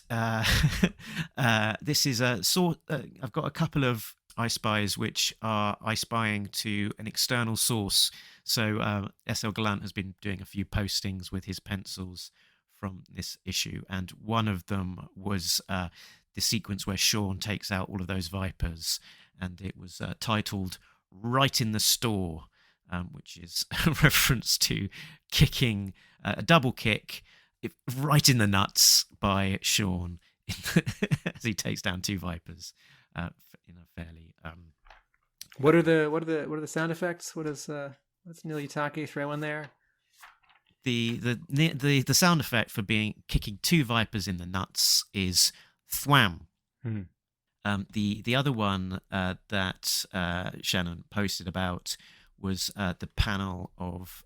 this is a sort. I've got a couple of I Spies which are I spying to an external source. So SL Gallant has been doing a few postings with his pencils from this issue, and one of them was the sequence where Sean takes out all of those Vipers, and it was titled "Right in the Store," which is a reference to kicking a double kick right in the nuts by Sean as he takes down 2 Vipers in a fairly. What are the sound effects? What's Neil Yutaki throw in there? The sound effect for kicking 2 Vipers in the nuts is thwam. The other one that Shannon posted about was the panel of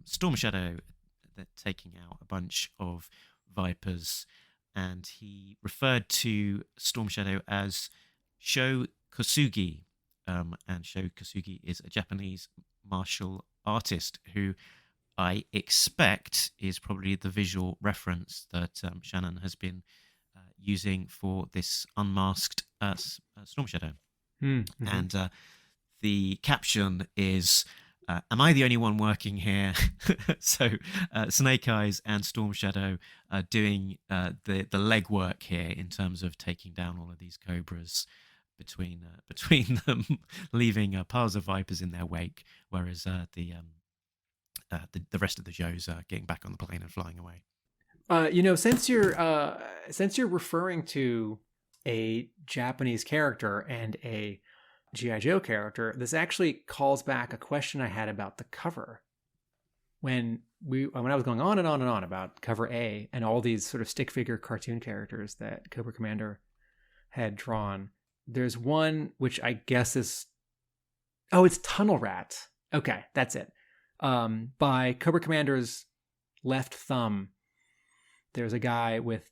Storm Shadow taking out a bunch of Vipers, and he referred to Storm Shadow as Sho Kosugi, and Sho Kosugi is a Japanese martial artist who I expect is probably the visual reference that Shannon has been using for this unmasked Storm Shadow. Mm-hmm. And the caption is, "Am I the only one working here?" So Snake Eyes and Storm Shadow are doing the legwork here in terms of taking down all of these Cobras between them, leaving piles of Vipers in their wake, whereas the rest of the Joes are getting back on the plane and flying away. Since you're referring to a Japanese character and a G.I. Joe character, this actually calls back a question I had about the cover. When I was going on and on and on about cover A and all these sort of stick figure cartoon characters that Cobra Commander had drawn, there's one which I guess is, it's Tunnel Rat. Okay, that's it. By Cobra Commander's left thumb, there's a guy with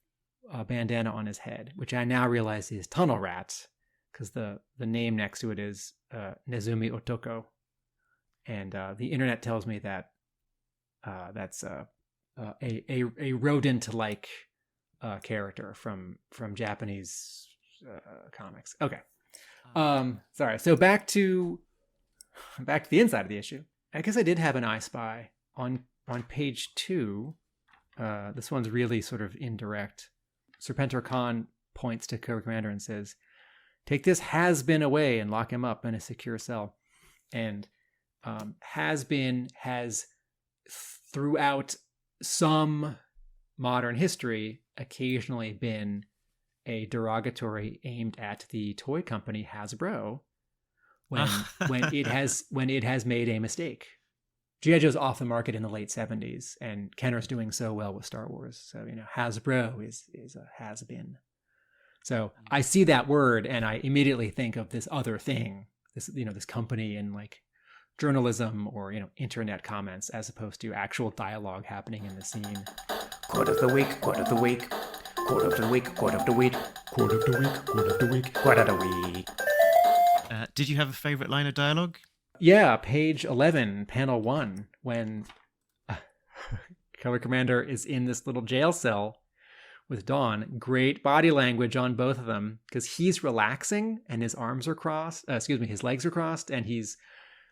a bandana on his head, which I now realize is Tunnel Rat, because the name next to it is Nezumi Otoko, and the internet tells me that that's a rodent-like character from Japanese comics. Okay, sorry. So back to the inside of the issue. I guess I did have an I Spy on page 2. This one's really sort of indirect. Serpentor Khan points to Cobra Commander and says, "Take this has-been away and lock him up in a secure cell." And has-been has, throughout some modern history, occasionally been a derogatory aimed at the toy company Hasbro when it has made a mistake. G.I. Joe's off the market in the late 70s, and Kenner's doing so well with Star Wars. So, Hasbro is a has-been. So I see that word and I immediately think of this other thing, this company in like journalism or, internet comments, as opposed to actual dialogue happening in the scene. Quote of the week, quote of the week, quote of the week, quote of the week, quote of the week, quote of the week, quote of the week. Did you have a favorite line of dialogue? Yeah, page 11, panel 1, when Cobra Commander is in this little jail cell with Dawn. Great body language on both of them, because he's relaxing and his arms are crossed. His legs are crossed, and he's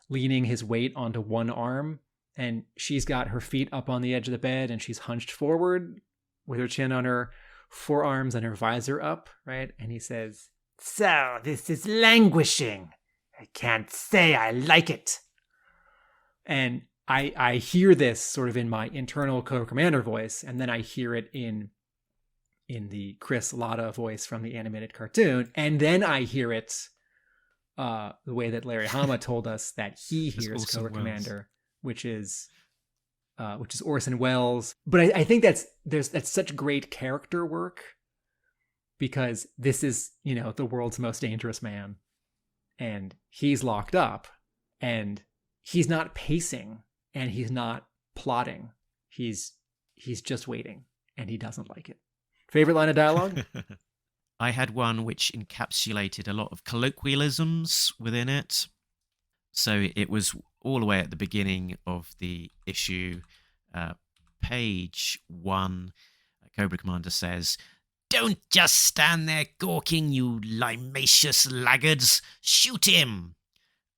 leaning his weight onto one arm. And she's got her feet up on the edge of the bed, and she's hunched forward with her chin on her forearms and her visor up, right? And he says, So this is languishing. I can't say I like it. And I hear this sort of in my internal Cobra Commander voice, and then I hear it in the Chris Latta voice from the animated cartoon, and then I hear it the way that Larry Hama told us that he hears Cobra Commander, which is Orson Welles. But I think that's such great character work, because this is, the world's most dangerous man, and he's locked up, and he's not pacing, and he's not plotting. He's just waiting, and he doesn't like it. Favorite line of dialogue? I had one which encapsulated a lot of colloquialisms within it. So it was all the way at the beginning of the issue, page 1. Cobra Commander says, "Don't just stand there gawking, you limatious laggards. Shoot him!"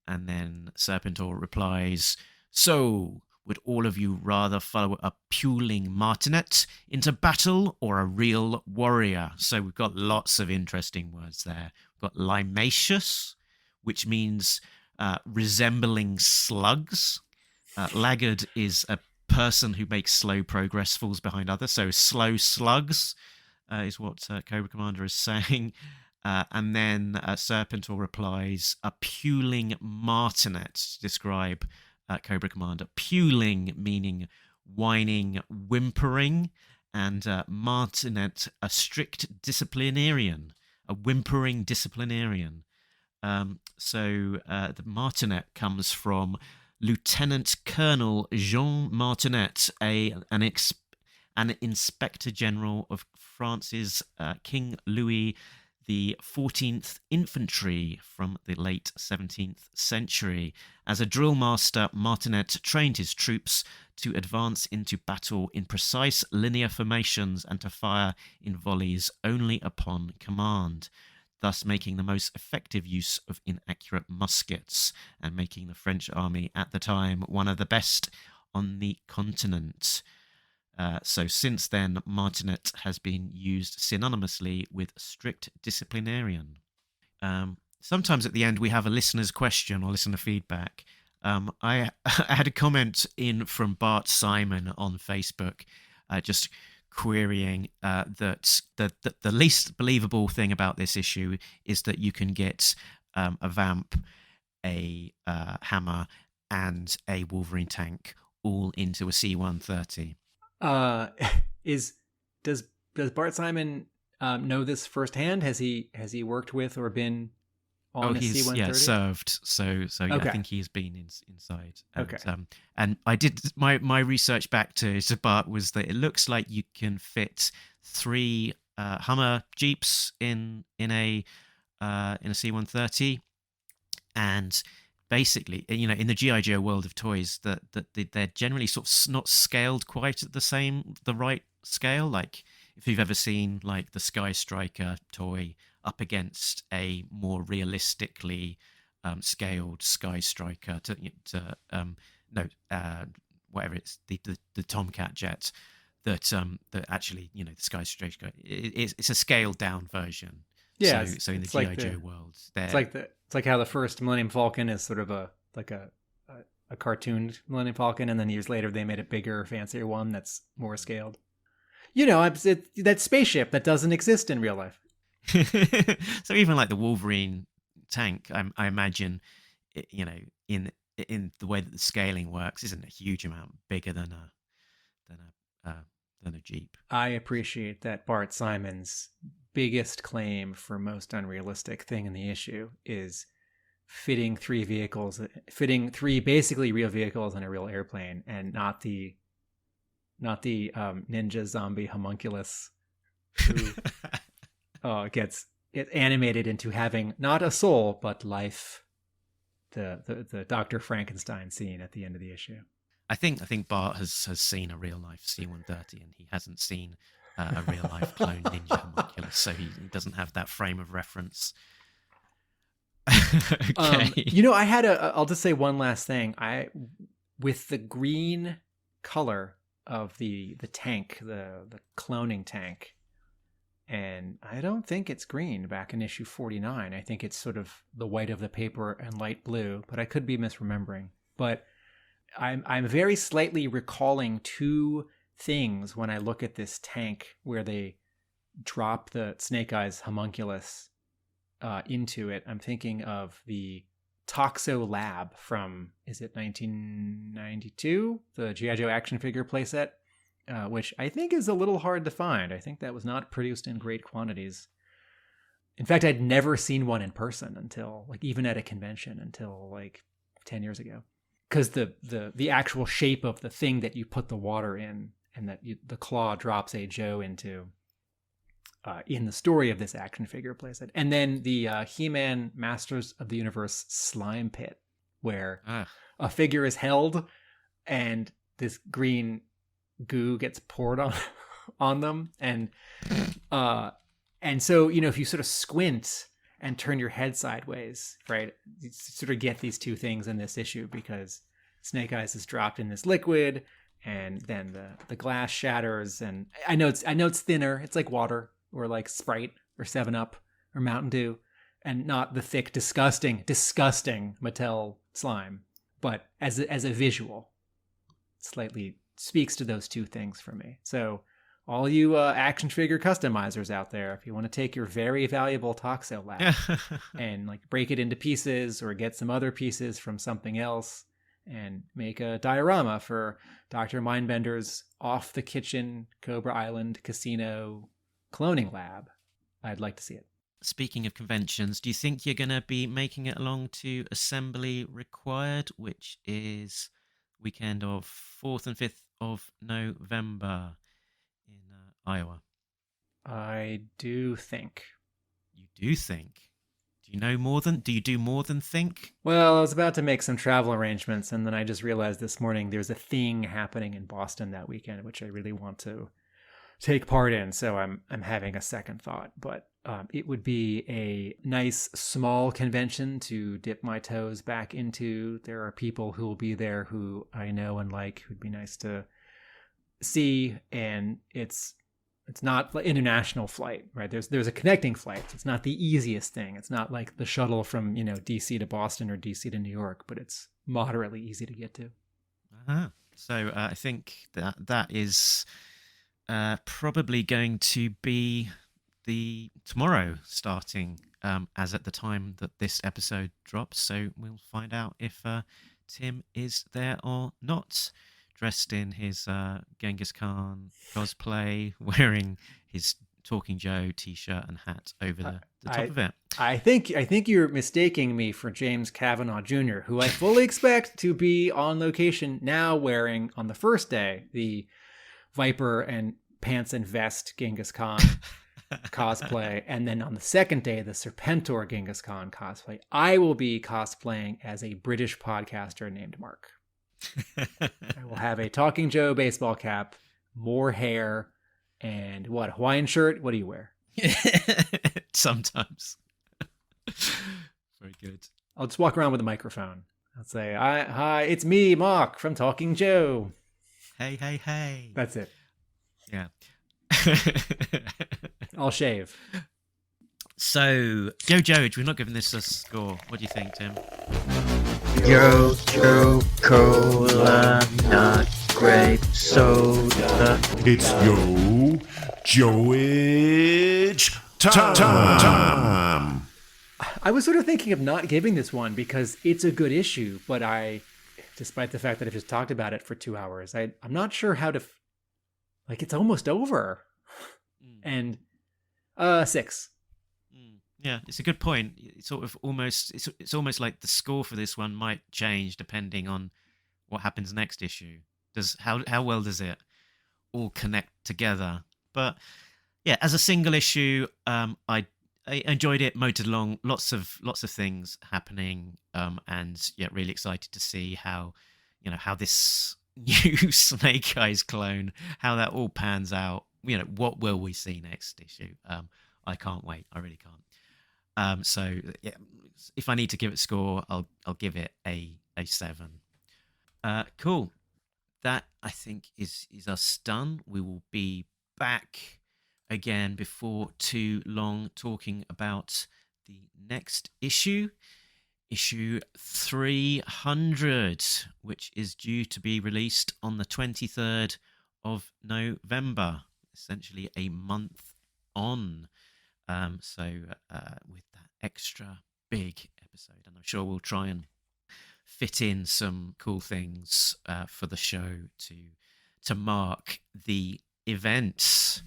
And then Serpentor replies, "So, would all of you rather follow a puling martinet into battle or a real warrior?" So we've got lots of interesting words there. We've got limatious, which means resembling slugs. Laggard is a person who makes slow progress, falls behind others. So slow slugs is what Cobra Commander is saying. And then Serpentor replies, "A puling martinet," to describe Cobra Commander. Puling meaning whining, whimpering, and martinet, a strict disciplinarian, a whimpering disciplinarian. So the martinet comes from Lieutenant Colonel Jean Martinet, an Inspector General of France's King Louis the 14th Infantry from the late 17th century. As a drill master, Martinet trained his troops to advance into battle in precise linear formations and to fire in volleys only upon command, thus making the most effective use of inaccurate muskets and making the French army at the time one of the best on the continent. So since then, martinet has been used synonymously with strict disciplinarian. Sometimes at the end we have a listener's question or listener feedback. I had a comment in from Bart Simon on Facebook, just querying that the least believable thing about this issue is that you can get a Vamp, a Hammer, and a Wolverine tank all into a C-130. Does Bart Simon know this firsthand? Has he worked with or been on a C-130? Yeah, served. So yeah, Okay. I think he's been inside. And, Okay. And I did my research back to Bart was that it looks like you can fit 3 Hummer Jeeps in a C-130, and basically, in the G.I. Joe world of toys, that they're generally sort of not scaled quite at the right scale. Like if you've ever seen like the Sky Striker toy up against a more realistically scaled Sky Striker whatever it's the Tomcat jet that actually the Sky Striker it's a scaled down version. Yeah. So in the G.I. Joe world, it's like how the first Millennium Falcon is sort of a cartooned Millennium Falcon, and then years later they made a bigger, fancier one that's more scaled. That spaceship that doesn't exist in real life. So even like the Wolverine tank, I imagine, in the way that the scaling works, isn't a huge amount bigger than a Jeep. I appreciate that Bart Simon's biggest claim for most unrealistic thing in the issue is fitting 3 basically real vehicles in a real airplane, and not the ninja zombie homunculus who gets animated into having not a soul but life. The Dr. Frankenstein scene at the end of the issue. I think Bart has seen a real life C-130, and he hasn't seen a real life clone ninja homunculus, so he doesn't have that frame of reference. Okay. I had I'll just say one last thing. With the green color of the tank, the cloning tank, And I don't think it's green back in issue 49. I think it's sort of the white of the paper and light blue, but I could be misremembering. But I'm very slightly recalling two things when I look at this tank where they drop the Snake Eyes homunculus into it. I'm thinking of the Toxo Lab from, is it 1992? The G.I. Joe action figure playset, which I think is a little hard to find. I think that was not produced in great quantities. In fact, I'd never seen one in person until, like, even at a convention until like 10 years ago. Because the actual shape of the thing that you put the water in and that the claw drops a Joe into in the story of this action figure playset. And then the He-Man Masters of the Universe slime pit, where a figure is held and this green goo gets poured on them. And so, you know, if you sort of squint and turn your head sideways, right, you sort of get these two things in this issue, because Snake Eyes is dropped in this liquid and then the glass shatters. And I know it's thinner. It's like water, or like Sprite or 7-Up or Mountain Dew, and not the thick, disgusting Mattel slime. But as a visual, slightly speaks to those two things for me. So all you action figure customizers out there, if you want to take your very valuable Toxo Lab and like break it into pieces or get some other pieces from something else and make a diorama for Dr. Mindbender's off the kitchen Cobra Island casino cloning lab, I'd like to see it. Speaking of conventions, do you think you're going to be making it along to Assembly Required, which is weekend of 4th and 5th of November in Iowa? I do think. You do think? Do you do more than think? Well, I was about to make some travel arrangements, and then I just realized this morning there's a thing happening in Boston that weekend, which I really want to take part in. So I'm having a second thought, but it would be a nice small convention to dip my toes back into. There are people who will be there who I know and like, who'd be nice to see. And it's not an international flight, right? There's a connecting flight. It's not the easiest thing. It's not like the shuttle from, you know, DC to Boston or DC to New York, but it's moderately easy to get to. So I think that is probably going to be the tomorrow starting as at the time that this episode drops. So we'll find out if Tim is there or not, dressed in his Genghis Khan cosplay, wearing his Talking Joe t-shirt and hat over the top of it. I think you're mistaking me for James Kavanaugh Jr., who I fully expect to be on location now, wearing on the first day the Viper and pants and vest Genghis Khan cosplay, and then on the second day the Serpentor Genghis Khan cosplay. I will be cosplaying as a British podcaster named Mark. I will have a Talking Joe baseball cap, more hair, and what, a Hawaiian shirt? What do you wear? Sometimes. Very good. I'll just walk around with a microphone. I'll say, hi, it's me, Mark, from Talking Joe. Hey. That's it. Yeah. I'll shave. So, Joe, we're not giving this a score. What do you think, Tim? Joe, cola, not grape soda. It's Joeage time. I was sort of thinking of not giving this one because it's a good issue, but despite the fact that I've just talked about it for 2 hours, I'm not sure how to, it's almost over. And 6. Yeah, it's a good point. It's sort of it's almost like the score for this one might change depending on what happens next issue. How well does it all connect together? But yeah, as a single issue, I enjoyed it, motored along, lots of things happening, and yeah, really excited to see how this new Snake Eyes clone, how that all pans out. What will we see next issue? I can't wait. I really can't. So yeah, if I need to give it a score, I'll give it a 7. Cool. That I think is us done. We will be back again before too long talking about the next issue. Issue 300, which is due to be released on the 23rd of November, essentially a month on. With that extra big episode, and I'm sure we'll try and fit in some cool things for the show to mark the events.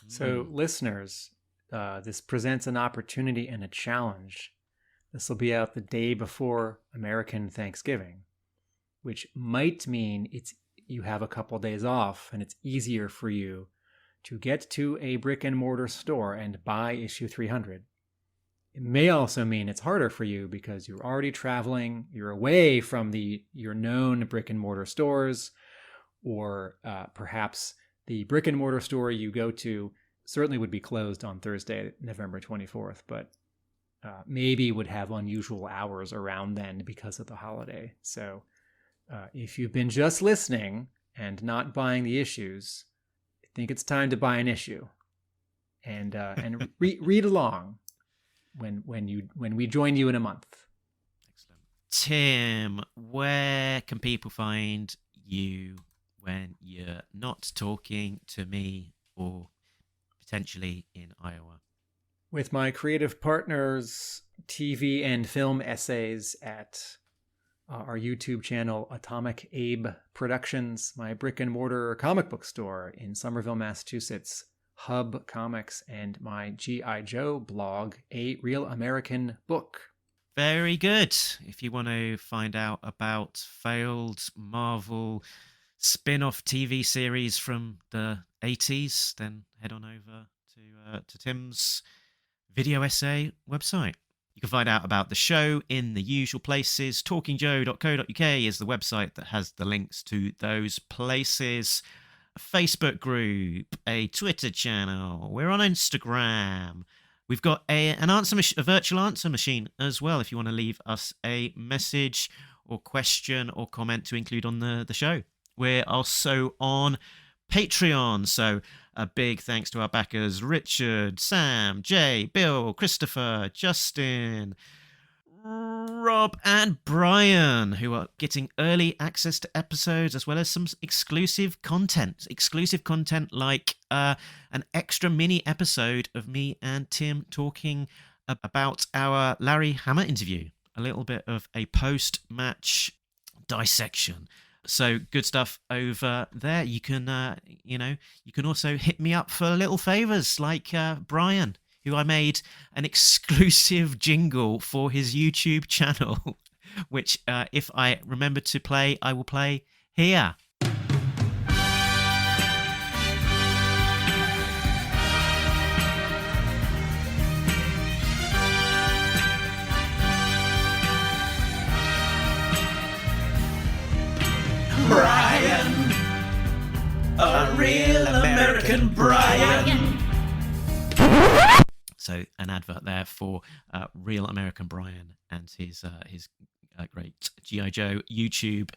So, listeners, this presents an opportunity and a challenge. This will be out the day before American Thanksgiving, which might mean you have a couple days off and it's easier for you to get to a brick and mortar store and buy issue 300. It may also mean it's harder for you because you're already traveling, you're away from your known brick and mortar stores, or perhaps the brick and mortar store you go to certainly would be closed on Thursday, November 24th, but maybe would have unusual hours around then because of the holiday. So if you've been just listening and not buying the issues, I think it's time to buy an issue and read along when we join you in a month. Excellent. Tim, where can people find you when you're not talking to me or potentially in Iowa? With my creative partners, TV and film essays at our YouTube channel, Atomic Abe Productions, my brick and mortar comic book store in Somerville, Massachusetts, Hub Comics, and my G.I. Joe blog, A Real American Book. Very good. If you want to find out about failed Marvel spin-off TV series from the 80s, then head on over to Tim's video essay website. You can find out about the show in the usual places. talkingjoe.co.uk is the website that has the links to those places. A Facebook group, a Twitter channel. We're on Instagram. We've got a virtual answer machine as well if you want to leave us a message or question or comment to include on the show. We're also on Patreon, so a big thanks to our backers, Richard, Sam, Jay, Bill, Christopher, Justin, Rob and Brian, who are getting early access to episodes as well as some exclusive content like an extra mini episode of me and Tim talking about our Larry Hama interview, a little bit of a post-match dissection. So good stuff over there. You can also hit me up for little favors like Brian, who I made an exclusive jingle for his YouTube channel, which if I remember to play, I will play here. Brian, a real American Brian. So an advert there for Real American Brian and his great G.I. Joe YouTube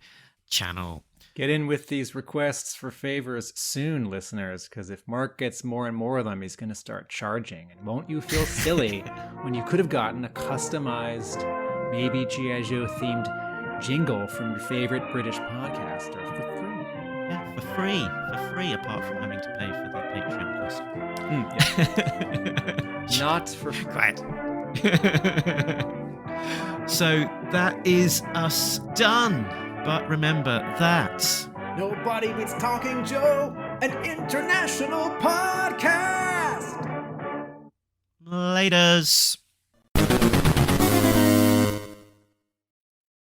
channel. Get in with these requests for favors soon, listeners, because if Mark gets more and more of them, he's going to start charging. And won't you feel silly when you could have gotten a customized, maybe G.I. Joe themed jingle from your favorite British podcaster for free? Yeah, for free, apart from having to pay for the Patreon cost. Yeah. Not for free. Quiet. So that is us done. But remember that Nobody Beats Talking Joe, an international podcast. Laters.